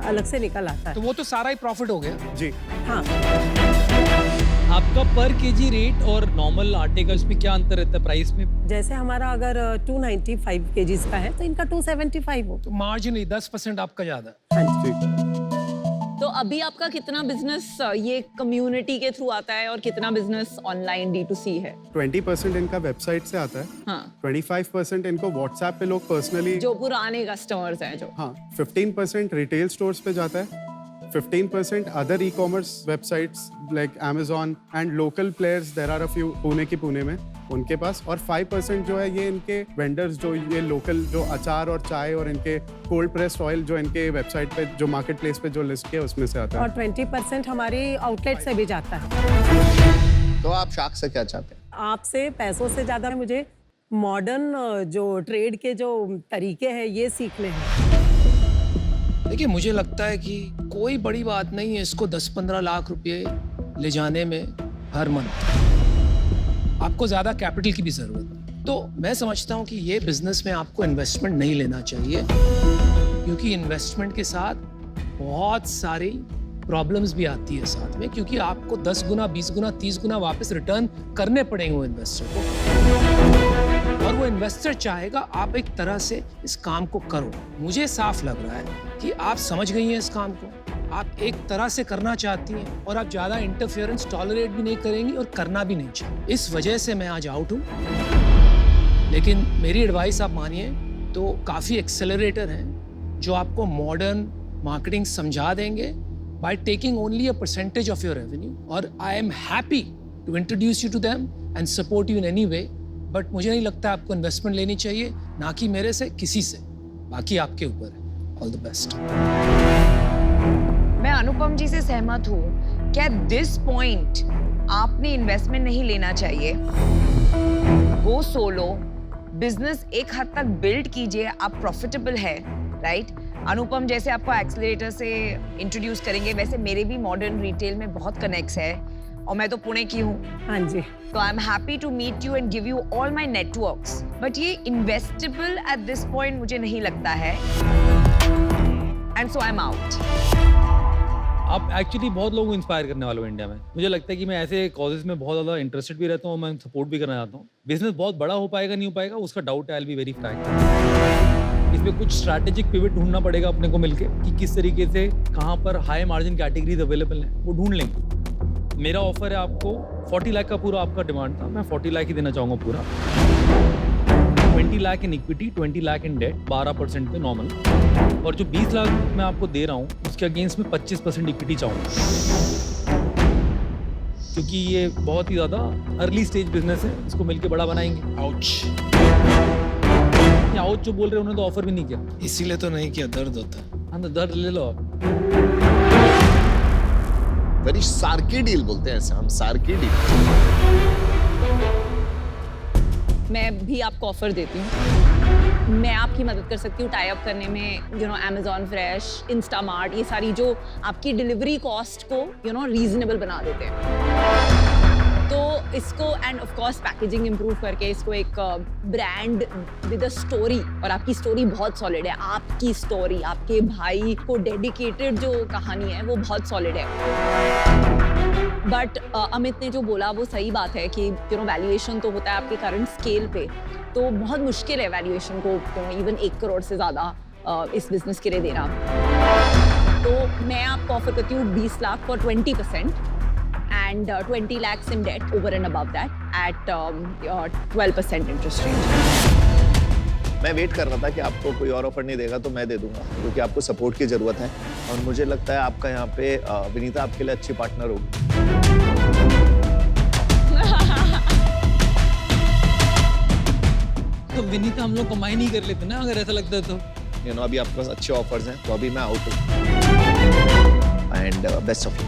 अलग से निकल आता तो है। वो तो सारा ही प्रॉफिट हो गया। जी। हाँ, आपका पर केजी रेट और नॉर्मल आटे का इसमें क्या अंतर रहता है प्राइस में? जैसे हमारा अगर 295 kgs का है तो इनका 275 हो। तो मार्जिन 10% आपका ज्यादा। हाँ जी। तो अभी आपका कितना बिजनेस ये कम्युनिटी के थ्रू आता है और कितना बिजनेस ऑनलाइन D2C है? 20% इनका वेबसाइट से आता है। हाँ, 25% इनको व्हाट्सएप पे लोग पर्सनली। जो पुराने कस्टमर्स हैं जो। हाँ, 15% रिटेल स्टोर्स पे जाता है। 15% other e commerce websites like Amazon and local players, there are a few Pune में उनके पास। और 5% जो है ये इनके वेंडर्स, जो ये लोकल जो अचार और चाय और इनके कोल्ड प्रेस्ड ऑयल जो इनके वेबसाइट पे जो मार्केट प्लेस पे जो लिस्ट किया उसमें से आता है। और 20% हमारी आउटलेट से भी जाता है। तो आप शाख से क्या चाहते हैं? आपसे पैसों से ज्यादा मुझे मॉडर्न जो ट्रेड के जो तरीके हैं ये सीखने हैं। देखिए, मुझे लगता है कि कोई बड़ी बात नहीं है इसको 10-15 लाख रुपए ले जाने में हर मंथ। आपको ज्यादा कैपिटल की भी जरूरत है। तो मैं समझता हूँ कि ये बिजनेस में आपको इन्वेस्टमेंट नहीं लेना चाहिए, क्योंकि इन्वेस्टमेंट के साथ बहुत सारी प्रॉब्लम्स भी आती है साथ में, क्योंकि आपको 10 गुना, 20 गुना, 30 गुना वापस रिटर्न करने पड़ेंगे वो इन्वेस्टर को। और वो इन्वेस्टर चाहेगा आप एक तरह से इस काम को करो। मुझे साफ लग रहा है कि आप समझ गई हैं इस काम को, आप एक तरह से करना चाहती हैं और आप ज्यादा इंटरफेरेंस टॉलरेट भी नहीं करेंगी और करना भी नहीं चाहिए। इस वजह से मैं आज आउट हूँ, लेकिन मेरी एडवाइस आप मानिए तो काफी एक्सेलरेटर हैं जो आपको मॉडर्न मार्केटिंग समझा देंगे by taking only a percentage of your revenue, और I am happy to introduce you to them and support you in any way, but मुझे नहीं लगता आपको इन्वेस्टमेंट लेनी चाहिए, ना कि मेरे से, किसी से। बाकी आपके ऊपर है। All the best. मैं अनुपम जी से सहमत हूँ। क्या दिस पॉइंट आपने इन्वेस्टमेंट नहीं लेना चाहिए? गो सोलो, बिजनेस एक हद तक बिल्ड कीजिए, आप प्रॉफिटेबल है, राइट? अनुपम जैसे आपको एक्सेलरेटर से इंट्रोड्यूस करेंगे, वैसे मेरे भी मॉडर्न रिटेल में बहुत कनेक्ट्स है और मैं तो पुणे की हूँ। हाँ जी। तो I am happy to meet you and give you all my networks, but ये इन्वेस्टेबल एट दिस पॉइंट मुझे नहीं लगता है, and so I am out. आप एक्चुअली बहुत लोगों को इंस्पायर करने वाले हो इंडिया में। मुझे लगता है कि मैं ऐसे कॉजेज में बहुत ज़्यादा इंटरेस्टेड भी रहता हूँ, मैं सपोर्ट भी करना चाहता हूँ। बिजनेस बहुत बड़ा हो पाएगा नहीं हो पाएगा उसका डाउट है, I will be very Frank. इसमें कुछ स्ट्रैटेजिक पिवट ढूंढना पड़ेगा अपने को मिलके कि किस तरीके से कहाँ पर हाई मार्जिन कैटेगरीज अवेलेबल हैं, वो ढूंढ लेंगे। मेरा ऑफर है आपको 40 लाख का, पूरा आपका डिमांड था, मैं 40 लाख ही देना चाहूँगा पूरा। 20 lakh in equity, 20 lakh in debt, 12% पे नॉर्मल, और जो 20 लाख मैं आपको दे रहा हूँ उसके अगेंस्ट में 25% इक्विटी चाहूँगा, क्योंकि ये बहुत ही ज़्यादा अर्ली स्टेज बिजनेस है, इसको मिलके बड़ा बनाएंगे। आउट जो बोल रहे हैं उन्होंने तो ऑफर भी नहीं किया। इसीलिए तो नहीं किया, दर्द होता है। हाँ तो दर्द ले लो आप। वेरी सार्की डील बोलते हैं ऐसे हम, सार्की डील। मैं भी आपको ऑफर देती हूँ, मैं आपकी मदद कर सकती हूँ टाई अप करने में, Amazon फ्रेश, इंस्टामार्ट, ये सारी जो आपकी डिलीवरी कॉस्ट को रीजनेबल बना देते हैं। तो इसको end of course packaging improve करके इसको एक ब्रांड विद अ स्टोरी, और आपकी स्टोरी बहुत सॉलिड है, आपकी स्टोरी, आपके भाई को डेडिकेटेड जो कहानी है वो बहुत सॉलिड है। बट अमित ने जो बोला वो सही बात है कि वैल्यूएशन तो होता है आपके करंट स्केल पे, तो बहुत मुश्किल है वैल्यूएशन को इवन 1 करोड़ से ज़्यादा इस बिजनेस के लिए देना। तो मैं आपको ऑफर करती हूँ 20 lakh for 20% and 20 lakhs in debt over and above that at 12% interest rate. मैं वेट कर रहा था कि आपको कोई और ऑफर नहीं देगा तो मैं दे दूंगा, क्योंकि आपको सपोर्ट की जरूरत है और मुझे लगता है आपका यहाँ पे विनीता आपके लिए अच्छी पार्टनर होगी। तो विनीता हम लोग कमाई नहीं कर लेते ना अगर ऐसा लगता है तो। यू नो अभी आपके पास अच्छे ऑफर्स हैं तो अभी मैं आउट हूँ एंड बेस्ट ऑफ लक।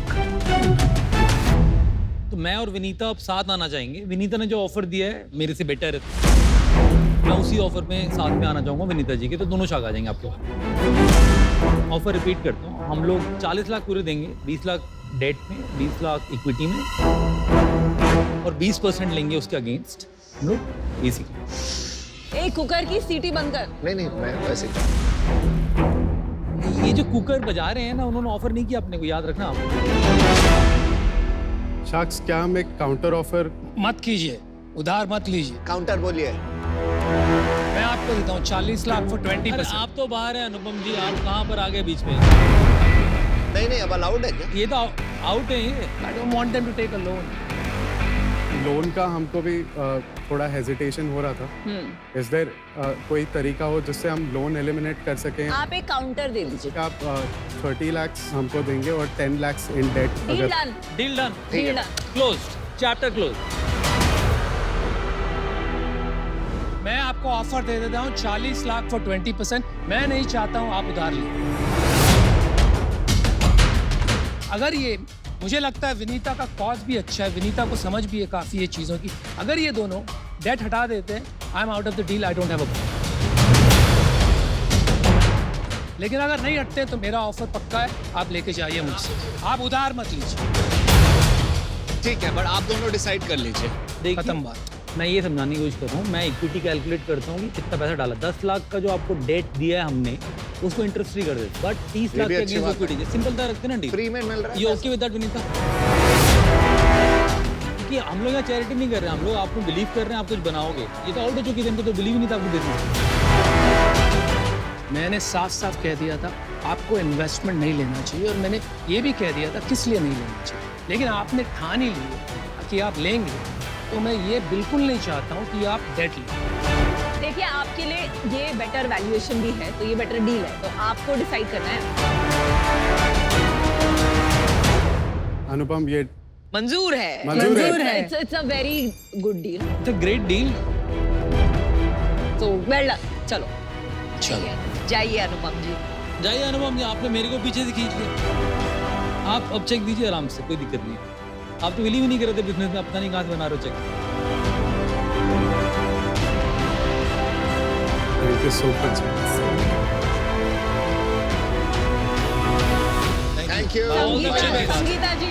तो मैं और विनीता अब साथ आना चाहेंगे। विनीता ने जो ऑफर दिया है मेरे से बेटर है, मैं उसी ऑफर में साथ में आना चाहूंगा विनीता जी के, तो दोनों शाख आ जाएंगे आपको। ऑफर रिपीट करता हूँ, हम लोग 40 लाख पूरे देंगे, 20 लाख डेट में, 20 लाख इक्विटी में और 20% लेंगे उसके अगेंस्ट हम लोग एसी। एक कुकर की सीटी बंद कर। नहीं मैं वैसे ही। ये जो कुकर बजा रहे हैं ना, उन्होंने ऑफर नहीं किया अपने को, याद रखना आप। शख्स क्या हम एक काउंटर ऑफर मत कीजिए, उधार मत लीजिए। काउंटर बोलिए। मैं आपको देता हूँ 40 लाख फॉर 20%। अरे आप तो बाहर हैं अनुपम जी, आप कहाँ पर आ गए बीच में? नहीं अब अलाउड है क्या? ये तो आउट है ये। I don't want them to take a loan का हमको भी थोड़ा हेजिटेशन हो रहा था। इज देयर कोई तरीका हो जिससे हम लोन एलिमिनेट कर सकें? आप एक काउंटर दे दीजिए। आप 30 लाख हमको देंगे और 10 lakh in debt. Deal done. Deal done, deal done. Closed, chapter close. मैं आपको ऑफर दे देता हूँ 40 लाख फॉर 20%। मैं नहीं चाहता हूँ आप उधार लें। अगर ये, मुझे लगता है विनीता का कॉज भी अच्छा है, विनीता को समझ भी है काफी ये चीजों की। अगर ये दोनों डेट हटा देते हैं, आई am out of the deal, I don't have a problem. लेकिन अगर नहीं हटते तो मेरा ऑफर पक्का है, आप लेके जाइए मुझसे, आप उधार मत लीजिए। ठीक है, बट आप दोनों डिसाइड कर लीजिए। खत्म बात। मैं ये समझाने की कोशिश कर रहा हूँ, मैं इक्विटी कैलकुलेट करता हूँ कि कितना पैसा डाला। 10 लाख का जो आपको डेट दिया है हमने, उसको इंटरेस्ट फ्री कर देते, बट 30 लाख के अगेंस्ट इक्विटी सिंपल था रखते ना डील। फ्री में मिल रहा है। ये ओके विद दैट विनीता? क्योंकि हम लोग यहाँ चैरिटी नहीं कर रहे हैं, हम लोग आपको बिलीव कर रहे हैं आप कुछ बनाओगे। ये तो आउट हो चुकी थी, इनको तो बिलीव ही नहीं था आपको देना। मैंने साफ साफ कह दिया था आपको इन्वेस्टमेंट नहीं लेना चाहिए, और मैंने ये भी कह दिया था किस लिए नहीं लेना चाहिए। लेकिन आपने ठान ही ली कि आप लेंगे, तो मैं ये बिल्कुल नहीं चाहता हूँ कि आप डेट लें। देखिए आपके लिए ये बेटर वैल्यूएशन भी है, तो ये बेटर डील है, तो आपको डिसाइड करना है। अनुपम ये मंजूर है। मंजूर है। It's a very good deal. It's a great deal. तो वेल डन। चलो चलो जाइए अनुपम जी। जाइए अनुपम जी, आपने मेरे को पीछे से खींच लिया। आप अब चेक दीजिए आराम से, कोई दिक्कत नहीं। आप तो बिलीव ही नहीं कर रहे थे बिजनेस में, पता नहीं कहाँ से बना रहे हो check. Thank you so much. Thank you. Sangeeta ji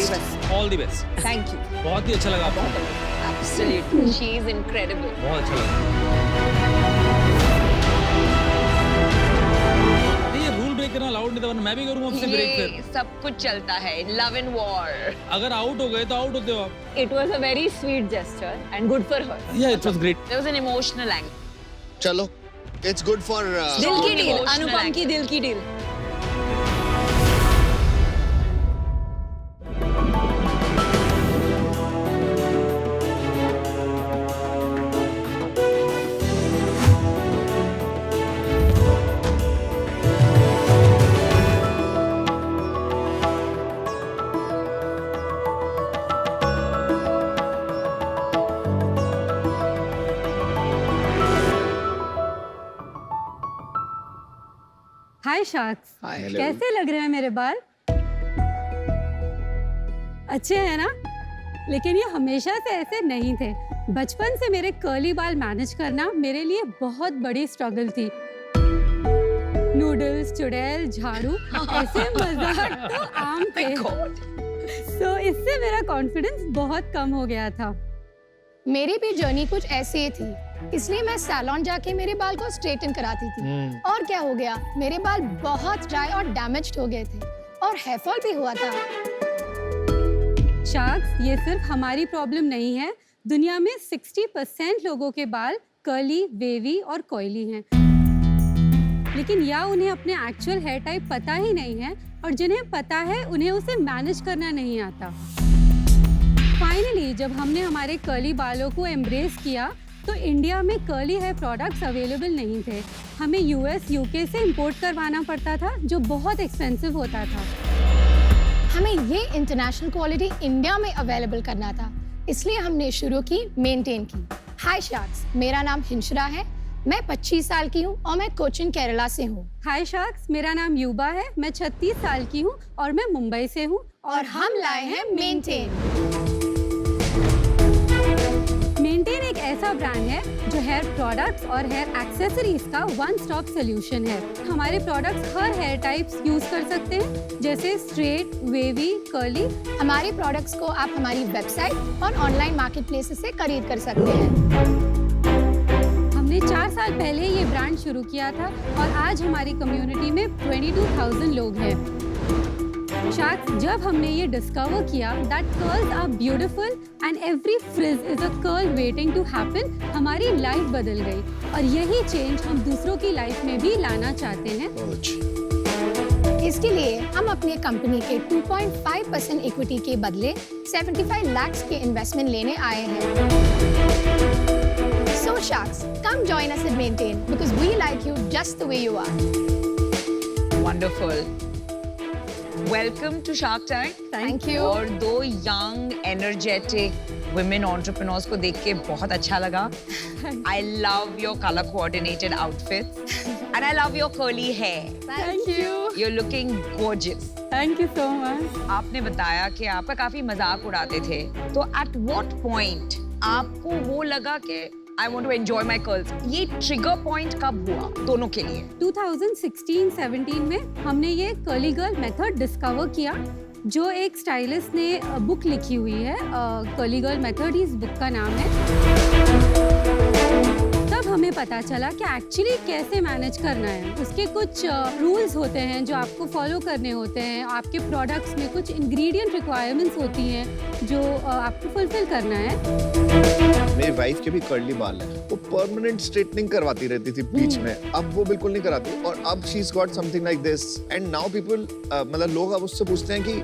बस। All the best. Thank you. बहुत ही अच्छा लगा आपको। Absolutely she is incredible. बहुत अच्छा लगा। ये रूल ब्रेक करना अलाउड नहीं था, वरना मैं भी करूंगा आपसे ब्रेक ये फिर। सब कुछ चलता है, लव एंड वॉर। अगर आउट हो गए तो आउट होते हो आप। It was a very sweet gesture and good for her. Yeah it was great. There was an emotional angle. चलो, इट्स गुड फॉर दिल की डील, emotional अनुपम की angle. दिल की डील। हाय शाक्स, कैसे लग रहे हैं मेरे बाल? अच्छे हैं ना? लेकिन ये हमेशा से ऐसे नहीं थे। बचपन से मेरे कर्ली बाल मैनेज करना मेरे लिए बहुत बड़ी स्ट्रगल थी। नूडल्स, चुड़ैल, झाड़ू, ऐसे मजाक तो आम थे। So, इससे मेरा कॉन्फिडेंस बहुत कम हो गया था। मेरी भी जर्नी कुछ ऐसी ही थी, इसलिए मैं सैलून जाके मेरे बाल को स्ट्रेटन कराती थी। और क्या हो गया, मेरे बाल बहुत ड्राई और डैमेज्ड हो गए थे और हेयर फॉल भी हुआ था। शाक्स, ये सिर्फ हमारी प्रॉब्लम नहीं है। दुनिया में 60% लोगों के बाल कर्ली, वेवी और कॉइली हैं। लेकिन या उन्हें अपने एक्चुअल हेयर टाइप पता ही नहीं है, और जिन्हें पता है उन्हें उसे मैनेज करना नहीं आता। फाइनली जब हमने हमारे कर्ली बालों को एम्ब्रेस किया, तो इंडिया में कर्ली हेयर प्रोडक्ट्स अवेलेबल नहीं थे। हमें यूएस, यूके से इंपोर्ट करवाना पड़ता था, जो बहुत एक्सपेंसिव होता था। हमें ये इंटरनेशनल क्वालिटी इंडिया में अवेलेबल करना था, इसलिए हमने शुरू की मेंटेन की। हाय शार्क्स, मेरा नाम हिंशरा है, मैं 25 साल की हूँ और मैं कोचिन केरला से हूँ। हाय शार्क्स, मेरा नाम युबा है, मैं 36 साल की हूँ और मैं मुंबई से हूँ। और हम लाए हैं मेंटेन। मेंटेन एक ऐसा ब्रांड है जो हेयर प्रोडक्ट्स और हेयर एक्सेसरीज का वन स्टॉप सोल्यूशन है। हमारे प्रोडक्ट्स हर हेयर टाइप्स यूज कर सकते हैं, जैसे स्ट्रेट, वेवी, कर्ली। हमारे प्रोडक्ट्स को आप हमारी वेबसाइट और ऑनलाइन मार्केट प्लेसेस से खरीद कर सकते हैं। हमने 4 साल पहले ये ब्रांड शुरू किया था और आज हमारी कम्युनिटी में 22,000 लोग हैं। शार्क्स, जब हमने ये डिस्कवर किया that curls are beautiful and every frizz is a curl waiting to happen, हमारी लाइफ बदल गई और यही चेंज हम दूसरों की लाइफ में भी लाना चाहते हैं। इसके लिए हम अपनी कंपनी के 2.5% इक्विटी के बदले 75 लाख के इन्वेस्टमेंट लेने आए हैं। So Sharks, come join us at Maintain because we like you just the way you are. Wonderful. Welcome to Shark Tank. Thank you. और 2 young, energetic women entrepreneurs को देख के बहुत अच्छा लगा. I love your color coordinated outfits and I love your curly hair. Thank you. You're looking gorgeous. Thank you so much. आपने बताया कि आपका काफी मजाक उड़ाते थे, तो at what point आपको वो लगा कि I want to enjoy my curls? ये ट्रिगर पॉइंट कब हुआ दोनों के लिए? 2016-17 में हमने ये कर्ली गर्ल मेथड डिस्कवर किया, जो एक स्टाइलिस्ट ने बुक लिखी हुई है, कर्ली गर्ल मेथड इस बुक का नाम है। तब हमें पता चला कि एक्चुअली कैसे मैनेज करना है। उसके कुछ रूल्स होते हैं जो आपको फॉलो करने होते हैं। आपके प्रोडक्ट्स में कुछ इंग्रेडिएंट रिक्वायरमेंट्स होती हैं जो आपको फुलफिल करना है। मेरी वाइफ के भी कर्ली बाल है, वो परमानेंट स्ट्रेटनिंग करवाती रहती थी बीच में, अब वो बिल्कुल नहीं कराती और अब she is got something like this and now people, मतलब लोग अब उससे पूछते हैं कि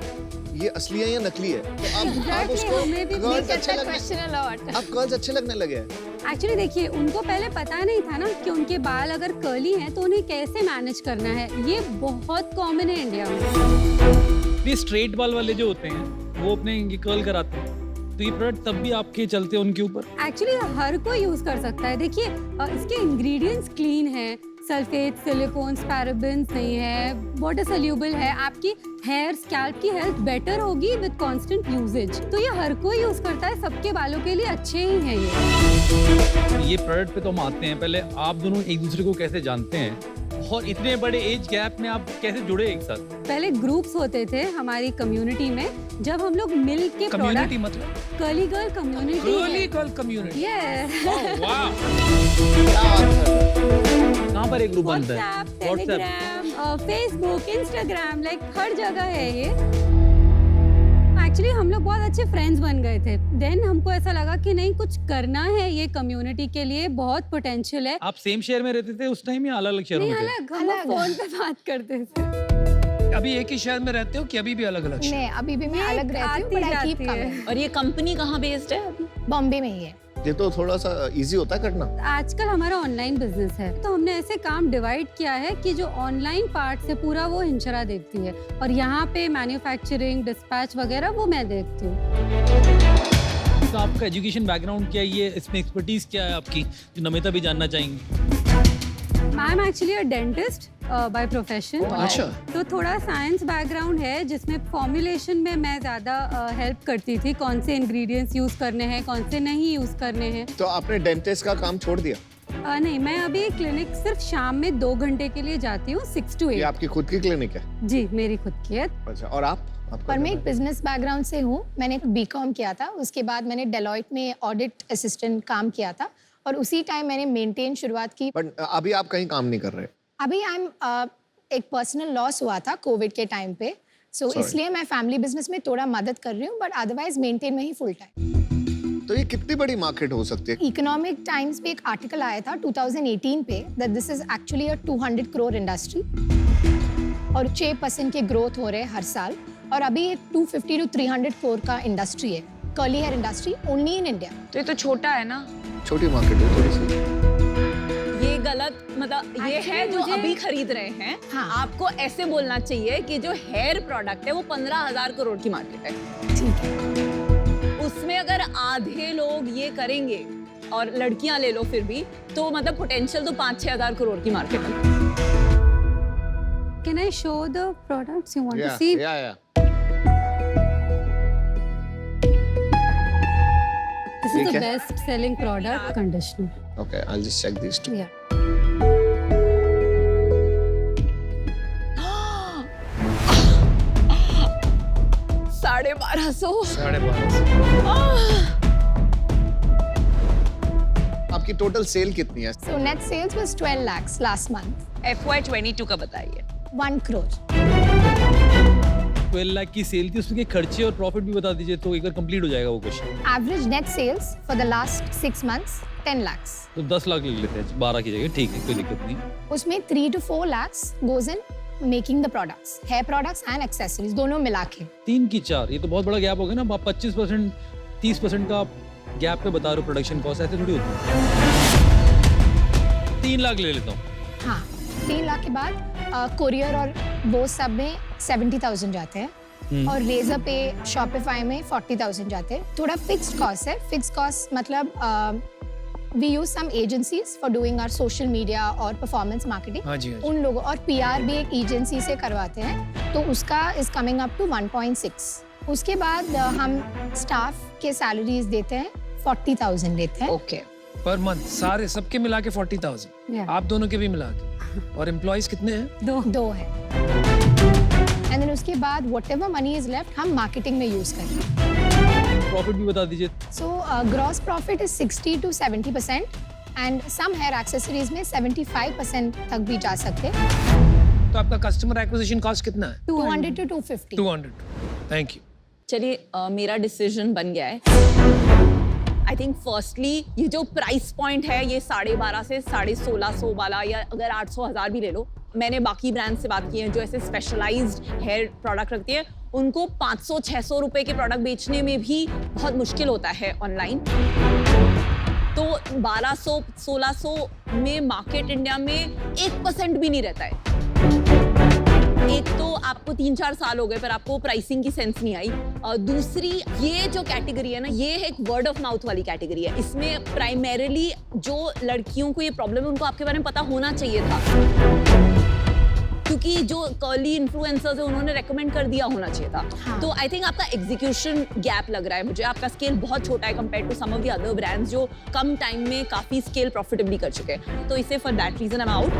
ये असली है या नकली है, तो अब उसको कर्ल्स अच्छे लगने लगे हैं। एक्चुअली देखिए, उनको पहले पता नहीं था ना कि उनके बाल अगर कर्ली हैं तो उन्हें कैसे मैनेज करना है। ये बहुत कॉमन है इंडिया में। ये स्ट्रेट बाल वाले जो होते हैं वो अपने ये कर्ल कराते हैं, तो ये प्रोडक्ट तब भी आपके चलते हैं उनके ऊपर? एक्चुअली हर कोई यूज कर सकता है। देखिए, इसके इंग्रेडिएंट्स क्लीन है, सल्फेट, सिलिकॉन्स, पैराबेन्स नहीं है, वाटर सोल्यूबल है। आपकी हेयर, स्कैल्प की हेल्थ बेटर होगी विद कांस्टेंट यूजेज। तो ये हर कोई यूज करता है, सबके बालों के लिए अच्छे ही हैं ये प्रोडक्ट पे तो हम आते हैं। पहले आप दोनों एक दूसरे को कैसे जानते हैं और इतने बड़े एज गैप में आप कैसे जुड़े एक साथ? पहले ग्रुप्स होते थे हमारी कम्युनिटी में, जब हम लोग मिल के कम्युनिटी मतलब curly girl community. Curly girl community. कहाँ पर एक ग्रुप बनता है? WhatsApp, Telegram, Facebook, Instagram, like हर जगह है ये। एक्चुअली हम लोग बहुत अच्छे फ्रेंड्स बन गए थे। देन हमको ऐसा लगा कि नहीं, कुछ करना है ये कम्युनिटी के लिए, बहुत पोटेंशियल है। आप सेम शहर में रहते थे उस टाइम या अलग-अलग शहरों में थे? अलग फोन पे बात करते थे। अभी एक ही शहर में रहते हो कि अभी भी अलग-अलग शहर? नहीं, अभी भी मैं अलग रहती हूँ, but I keep coming। और ये कंपनी कहाँ बेस्ड है अभी? बॉम्बे में ही है। ये तो थोड़ा सा इजी होता है करना। आजकल हमारा ऑनलाइन बिजनेस है, तो हमने ऐसे काम डिवाइड किया है कि जो ऑनलाइन पार्ट से पूरा वो हिंशरा देखती है और यहाँ पे मैन्युफैक्चरिंग, डिस्पैच वगैरह वो मैं देखती हूँ। तो आपका एजुकेशन बैकग्राउंड क्या है, ये इसमें एक्सपर्टीज क्या है आपकी, जो नमिता भी जानना चाहेंगी? I am actually a dentist by profession. अच्छा। तो थोड़ा साइंस बैकग्राउंड है, जिसमें फॉर्मुलेशन में मैं ज़्यादा हेल्प करती थी, कौन से इंग्रेडिएंट्स यूज़ करने हैं, कौन से नहीं यूज़ करने हैं। तो आपने डेंटिस्ट का काम छोड़ दिया? नहीं, मैं अभी क्लिनिक सिर्फ शाम में 2 घंटे के लिए जाती हूँ, 6 to 8। ये आपकी खुद की क्लिनिक है? जी, मेरी खुद की है। अच्छा, और आप? पर मैं एक बिजनेस बैकग्राउंड से हूँ। मैंने बीकॉम किया था, उसके बाद मैंने डेलॉयट में ऑडिट असिस्टेंट काम किया था और उसी टाइम मैंने मेंटेन शुरुआत की। बट अभी आप कहीं काम नहीं कर रहे? अभी एक पर्सनल लॉस हुआ था कोविड के टाइम पे, सो इसलिए मैं फैमिली बिजनेस में थोड़ा मदद कर रही हूँ, बट अदरवाइज मेंटेन में ही फुल टाइम। तो ये कितनी बड़ी मार्केट हो सकती है? इकोनॉमिक टाइम्स पे एक आर्टिकल आया था 2018 पे that this is actually a 200 crore industry और 6% के ग्रोथ हो रहे हैं हर साल, और अभी एक 250 to 300 करोड़ का इंडस्ट्री है curly hair industry only in India. तो ये तो छोटा है ना? छोटी मार्केट है थोड़ी सी। ये गलत, मतलब ये Actually है जो मुझे- अभी खरीद रहे हैं। हाँ। आपको ऐसे बोलना चाहिए कि जो हेयर प्रोडक्ट है वो 15,000 करोड़ की मार्केट है। ठीक है। उसमें अगर आधे लोग ये करेंगे और लड़कियां ले लो फिर भी, तो मतलब पोटेंशियल तो 5-6 हजार करोड़ की मार्केट है। Can I show the products you want Yeah, to see? yeah. This is ठीक the है। best selling product, conditioner. Okay, I'll just check these two. Yeah. साढ़े 1200। 1250। आपकी टोटल सेल कितनी है? So net sales was 12 lakhs last month. FY22 का बताइए। 1 crore. 12 lakh की cell थी, उसके खर्चे और प्रॉफिट भी बता दीजिए तो एक बार कंप्लीट हो जाएगा वो question. Average net sales for the last 6 months 10 lakhs. तो 10 लाख ले लेते हैं 12 की जगह, ठीक है कोई दिक्कत नहीं। उसमें 3 to 4 lakhs goes in making the products, hair products and accessories दोनों मिला के। 3 की 4, ये तो बहुत बड़ा गैप हो गया ना। आप 25% 30% का गैप पे बता रहे हो प्रोडक्शन कॉस्ट, ऐसे थोड़ी होती है। 3 लाख ले लेता हूँ। हाँ, 3 लाख के बाद कोरियर और वो सब में 70,000 जाते हैं और रेजर पे शॉपिफाई में 40,000 जाते हैं। थोड़ा फिक्स्ड कॉस्ट है। फिक्स्ड कॉस्ट मतलब we use some agencies for doing our social media और परफॉर्मेंस मार्केटिंग। हाँ जी, हाँ जी। उन लोगों और पीआर भी एक एजेंसी से करवाते हैं, तो उसका इज कमिंग अप टू 1.6। उसके बाद हम स्टाफ के सैलरीज देते हैं 40,000 देते हैं। ओके। पर मंथ सारे सबके मिला के 40,000। Yeah. आप दोनों के भी मिला के। और एम्प्लॉइज कितने हैं? 2 है। एंड देन उसके बाद व्हाटएवर मनी इज लेफ्ट हम मार्केटिंग में यूज करते हैं। प्रॉफिट भी बता दीजिए। So gross profit is 60 to 70% and some hair accessories में 75% तक भी जा सकते हैं। तो आपका कस्टमर एक्विजिशन कॉस्ट कितना है? 200 to 250। 200। Thank you. चलिए मेरा डिसीजन बन गया है। आई थिंक फर्स्टली ये जो प्राइस पॉइंट है ये 12.5 से 1650 वाला, या अगर 800-1000 भी ले लो। मैंने बाकी ब्रांड से बात की है जो ऐसे स्पेशलाइज्ड हेयर प्रोडक्ट रखती है, उनको 500-600 रुपए के प्रोडक्ट बेचने में भी बहुत मुश्किल होता है ऑनलाइन। तो 1200-1600 में मार्केट इंडिया में 1% भी नहीं रहता है। एक तो आपको 3-4 साल हो गए पर आपको प्राइसिंग की सेंस नहीं आई। दूसरी, ये जो कैटेगरी है ना, ये एक वर्ड ऑफ माउथ वाली कैटेगरी है। इसमें प्राइमरीली जो लड़कियों को ये प्रॉब्लम है उनको आपके बारे में पता होना चाहिए था, क्योंकि जो कर्ली इन्फ्लुएंसर्स है उन्होंने रेकमेंड कर दिया होना चाहिए था। हाँ। तो आई थिंक आपका एग्जीक्यूशन गैप लग रहा है मुझे। आपका स्केल बहुत छोटा है compare to some of the other brands जो कम टाइम में काफी स्केल प्रॉफिटेबली कर चुके हैं। तो इसे for that reason I am out.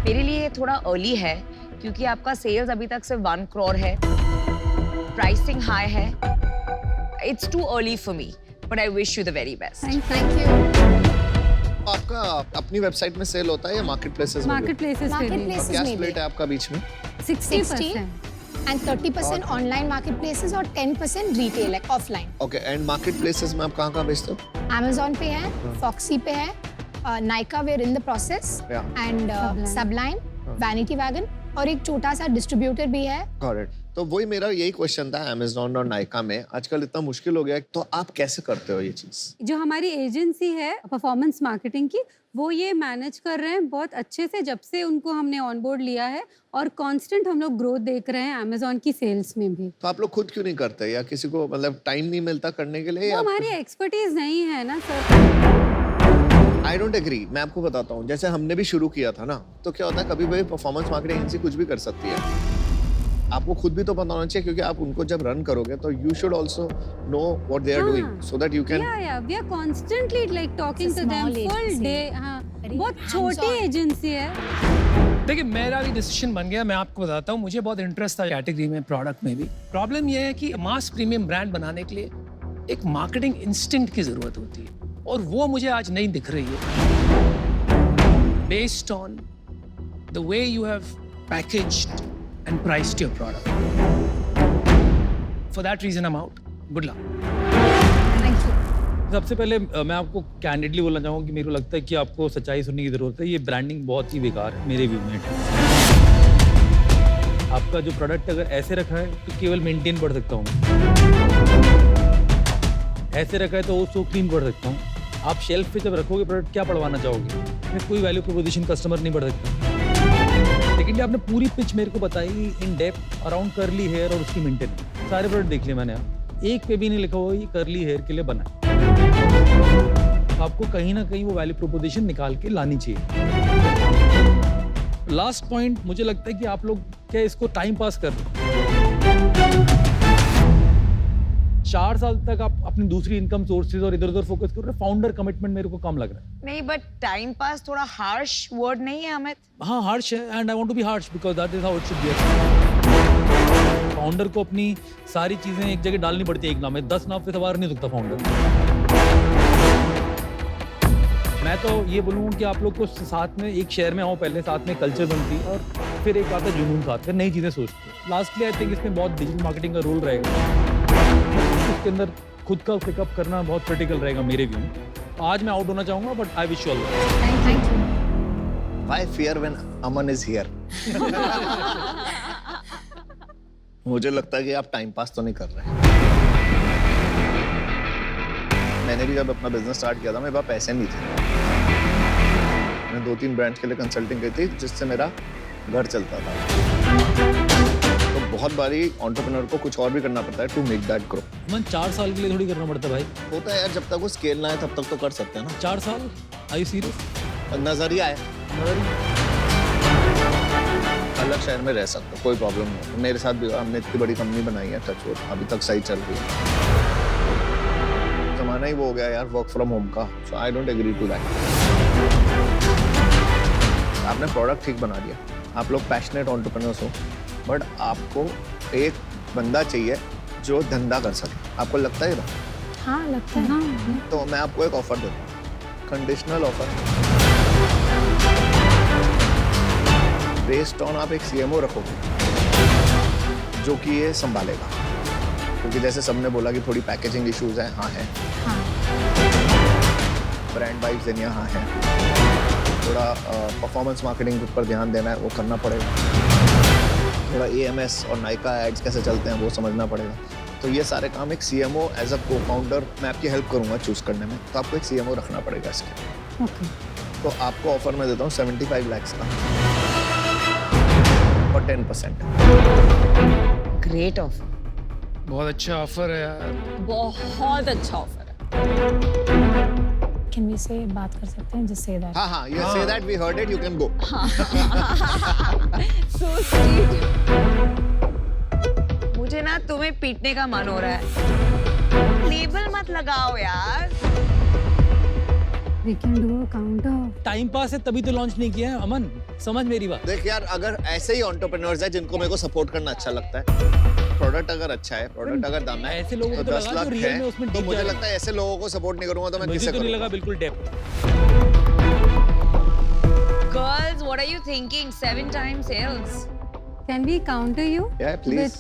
मेरे लिए थोड़ा अर्ली है क्योंकि आपका सेल्स अभी तक सिर्फ 1 करोड़ है, प्राइसिंग हाई है। It's too early for me, but I wish you the very best. Thank you. आपका अपनी वेबसाइट में सेल होता है या मार्केट प्लेसेस में? Market places पे भी। मार्केट प्लेसेस क्या में स्प्लिट है आपका बीच में? 60%। एंड 30% ऑनलाइन मार्केट प्लेसेस और 10% रिटेल है offline. Okay, and market places में आप कहाँ बेचते हो? Amazon पे है, Foxy पे है, Nykaa where in the process Yeah. And सबलाइन, वैनिटी वैगन और एक छोटा सा डिस्ट्रीब्यूटर भी है। Got it. तो वही मेरा यही क्वेश्चन था। Amazon और नाइका में आजकल इतना मुश्किल हो गया है, तो आप कैसे करते हो ये चीज? जो हमारी एजेंसी है परफॉर्मेंस मार्केटिंग की, वो ये मैनेज कर रहे हैं बहुत अच्छे से जब से उनको हमने ऑन बोर्ड लिया है, और कांस्टेंट हम लोग ग्रोथ देख रहे हैं अमेजोन की सेल्स में भी। तो आप लोग खुद क्यों नहीं करते, या किसी को मतलब टाइम नहीं मिलता करने के लिए? वो या हमारी एक्सपर्टीज नहीं है ना सर। I don't agree. मैं आपको बताता हूँ, जैसे हमने भी शुरू किया था ना, तो क्या होता है कभी भी परफॉर्मेंस मार्केटिंग एजेंसी कुछ भी कर सकती है। आपको खुद भी तो पता होना चाहिए, क्योंकि आप उनको जब रन करोगे तो you should also know what they are doing so that you can. Yeah we are constantly like talking to them full day. हां, बहुत छोटी एजेंसी है। देखिए, मेरा भी डिसीजन बन गया। मैं आपको बताता हूँ, मुझे बहुत इंटरेस्ट था कैटेगरी में, प्रोडक्ट में भी। प्रॉब्लम यह है कि मास प्रीमियम ब्रांड बनाने के लिए एक मार्केटिंग इंस्टिंक्ट की जरूरत होती है, और वो मुझे आज नहीं दिख रही है। Based on the way you have packaged and priced your product. For that reason, I'm out. Good luck. Thank you. सबसे पहले मैं आपको कैंडिडली बोलना चाहूँगा कि मेरे को लगता है कि आपको सच्चाई सुनने की ज़रूरत है। ये ब्रांडिंग बहुत ही बेकार है मेरे व्यू में। आपका जो प्रोडक्ट अगर ऐसे रखा है तो केवल मेंटेन पढ़ सकता हूँ, ऐसे रखा है तो उसको क्लीन पढ़ सकता हूँ, आप शेल्फ पे जब रखोगे प्रोडक्ट क्या पढ़वाना चाहोगे? इसमें कोई वैल्यू प्रोपोजिशन कस्टमर नहीं बढ़ सकता। लेकिन आपने पूरी पिच मेरे को बताई in depth around curly hair और उसकी मेंटेनेंस। सारे प्रोडक्ट देख लिए मैंने, एक पे भी नहीं लिखा हुआ ये कर्ली हेयर के लिए बना है। आपको कहीं ना कहीं वो वैल्यू प्रोपोजिशन निकाल के लानी चाहिए। लास्ट पॉइंट, मुझे लगता है कि आप लोग क्या इसको टाइम पास कर रहे हो। 4 साल तक आप अपनी दूसरी इनकम सोर्सेज और इधर उधर फोकस कर रहे हो। फाउंडर कमिटमेंट मेरे को कम लग रहा है। नहीं, बट टाइम पास थोड़ा हार्श वर्ड नहीं है अमित? हाँ, हार्श है, and I want to be harsh because that is how it should be. Founder को अपनी सारी चीजें एक जगह डालनी पड़ती है एक नाव में, 10 नाव पे सवार नहीं हो सकता फाउंडर। मैं तो ये बोलूँगा कि आप लोग को साथ में एक शहर में आओ, पहले साथ में कल्चर बनती है और फिर एक आता है जुनून साथ, फिर नई चीजें सोचते हैं। लास्टली आई थिंक इसमें बहुत डिजिटल मार्केटिंग का रोल रहेगा, उसके अंदर खुद का पिकअप करना बहुत क्रिटिकल रहेगा मेरे व्यू में। आज मैं आउट होना चाहूंगा, but I wish you all the best. Thank you. Why fear when Aman is here? मुझे लगता है कि आप टाइम पास तो नहीं कर रहे। मैंने भी जब अपना बिजनेस स्टार्ट किया था, मेरे पास पैसे नहीं थे। मैंने 2-3 ब्रांड्स के लिए कंसल्टिंग की थी, जिससे मेरा घर चलता था। तो बहुत बारी एंटरप्रेन्योर को कुछ और भी करना पड़ता है टू मेक दैट ग्रो। मन 4 साल के लिए थोड़ी करना पड़ता भाई। होता है यार, जब तक वो स्केल ना है तब तक तो कर सकते हैं ना। 4 साल? Are you serious? नजरिया है, अलग शहर में रह सकते हो, कोई प्रॉब्लम नहीं। मेरे साथ भी हमने इतनी बड़ी कंपनी बनाई है, टच वुड, अभी तक सही चल रही है। जमाना ही वो हो गया यार वर्क फ्रॉम होम का, so I don't agree to that. आपने प्रोडक्ट ठीक बना दिया, आप लोग पैशनेट एंटरप्रेन्योर्स हो, बट आपको एक बंदा चाहिए जो धंधा कर सके। आपको लगता है ये बात? हाँ लगता है। हाँ। तो मैं आपको एक ऑफर देता हूँ, कंडीशनल ऑफर। बेस्ड ऑन आप एक सीएमओ रखोगे जो कि ये संभालेगा, क्योंकि जैसे सबने बोला कि थोड़ी पैकेजिंग इश्यूज हैं, हाँ है, ब्रांड वाइब्स देनी हाँ है, थोड़ा परफॉर्मेंस मार्केटिंग के ऊपर ध्यान देना है, वो करना पड़ेगा, थोड़ा AMS और नाइका एड्स कैसे चलते हैं वो समझना पड़ेगा। तो ये सारे काम एक सीएमओ एज अ को-फाउंडर, मैं आपकी हेल्प करूंगा चूज करने में, तो आपको एक सीएमओ रखना पड़ेगा इसके। तो आपको ऑफर मैं देता हूँ 75 लाख का और 10%। ग्रेट ऑफर, बहुत अच्छा ऑफर है यार। बहुत अच्छा ऑफर है। कैन वी से बात कर सकते हैं जिससे दैट? हाँ हाँ, you say that, we heard it, you can go. So sweet. मुझे ना तुम्हें पीटने का मन हो रहा है। लेबल मत लगाओ यार। We can do a counter. Time pass है तभी तो लॉन्च नहीं किया है अमन, समझ मेरी बात। देख यार, अगर ऐसे ही एंटरप्रेन्योर्स हैं जिनको मेरे को सपोर्ट करना अच्छा लगता है, प्रोडक्ट अगर अच्छा है, प्रोडक्ट अगर दाम है, ऐसे लोगों को तो 10 लगा लाख जो रियल में है, उसमें तो टिक मुझे जाए। लगता है ऐसे लोगों को सपोर्ट नहीं करूंगा तो मैं मुझे किसे तो नहीं लगा करूंगा? बिल्कुल depth. Girls, what are you thinking? 7 times sales. Can we counter you? Yeah, please. With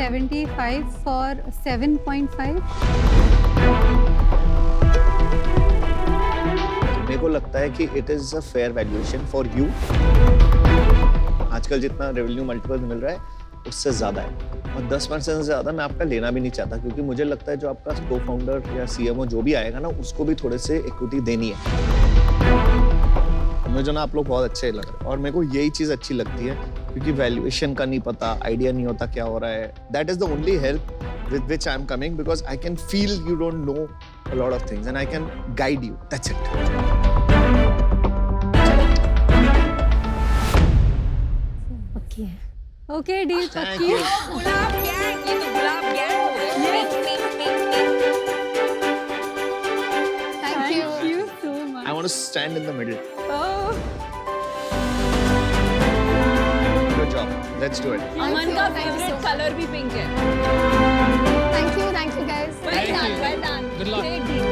75 for 7.5? मेरे को लगता है कि it is a fair valuation for you. आजकल जितना रेवेन्यू मल्टीपल मिल रहा है उससे ज्यादा है, और 10% से ज्यादा मैं आपका लेना भी नहीं चाहता, क्योंकि मुझे लगता है जो आपका को फाउंडर या सीएमओ जो भी आएगा ना, उसको भी थोड़े से इक्विटी देनी है। मुझे ना आप लोग बहुत अच्छे लग रहे हैं, और मेरे को यही चीज अच्छी लगती है, क्योंकि वैल्यूएशन का नहीं पता, आइडिया नहीं होता क्या हो रहा है। That is the only help with which I am coming, because I can feel you don't know a lot of things and I can guide you. That's it. पक्की है। Okay, deal Thank पक्की। you. Gulab gang, ये तो गुलाब gang हो गया। Thank you. Thank you so much. I want to stand in the middle. Oh. Good job. Let's do it. अमन का Thank you so favourite much. Colour भी pink है। Thank you guys. Well done, well done. Good luck. Great deal.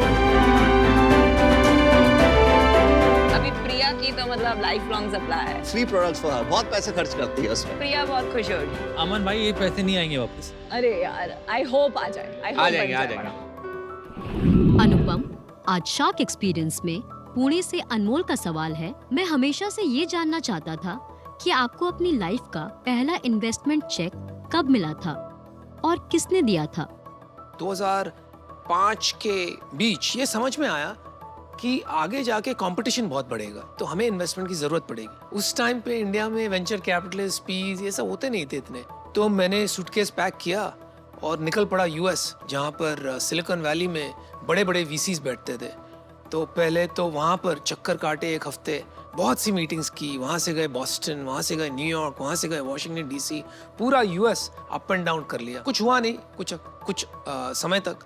अभी प्रिया की तो मतलब life long supply है। 3 products for her. बहुत पैसे खर्च करती है उसमें। प्रिया बहुत खुश होगी। अमन भाई ये पैसे नहीं आएंगे वापस। अरे यार, I hope आ जाए। I hope आ जाएंगे, बन आ जाए। जाएंगे। अनुपम, आज शार्क एक्सपीरियंस में पुणे से अनमोल का सवाल है। मैं हमेशा से ये जानना चाहता था कि आपको अपनी लाइफ का पहला इन्वेस्टमेंट चेक कब मिला था और किसने दिया था? 2005 के बीच ये समझ में आया कि आगे जाके कंपटीशन बहुत बढ़ेगा, तो हमें इन्वेस्टमेंट की जरूरत पड़ेगी। उस टाइम पे इंडिया में वेंचर कैपिटलिस्ट, पीज ये सब होते नहीं थे इतने। तो मैंने सूटकेस पैक किया और निकल पड़ा यूएस, जहाँ पर सिलिकॉन वैली में बड़े बड़े वीसीज बैठते थे। तो पहले तो वहाँ पर चक्कर काटे एक हफ्ते, बहुत सी मीटिंग्स की, वहाँ से गए बॉस्टन, वहाँ से गए न्यूयॉर्क, वहाँ से गए वॉशिंगटन डीसी, पूरा यूएस अप एंड डाउन कर लिया। कुछ हुआ नहीं कुछ समय तक।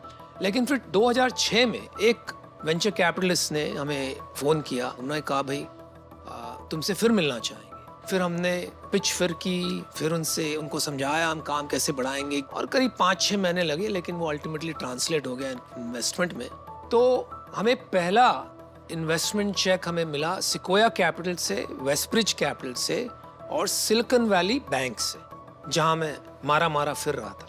लेकिन फिर 2006 में एक वेंचर कैपिटलिस्ट ने हमें फ़ोन किया। उन्होंने कहा भाई तुमसे फिर मिलना चाहेंगे। फिर हमने पिच फिर की, फिर उनको समझाया हम काम कैसे बढ़ाएंगे, और करीब 5-6 महीने लगे, लेकिन वो अल्टीमेटली ट्रांसलेट हो गया इन्वेस्टमेंट में। तो हमें पहला इन्वेस्टमेंट चेक हमें मिला सिकोया कैपिटल से, वेस्टब्रिज कैपिटल से और सिलिकॉन वैली बैंक से, जहां मैं मारा फिर रहा था।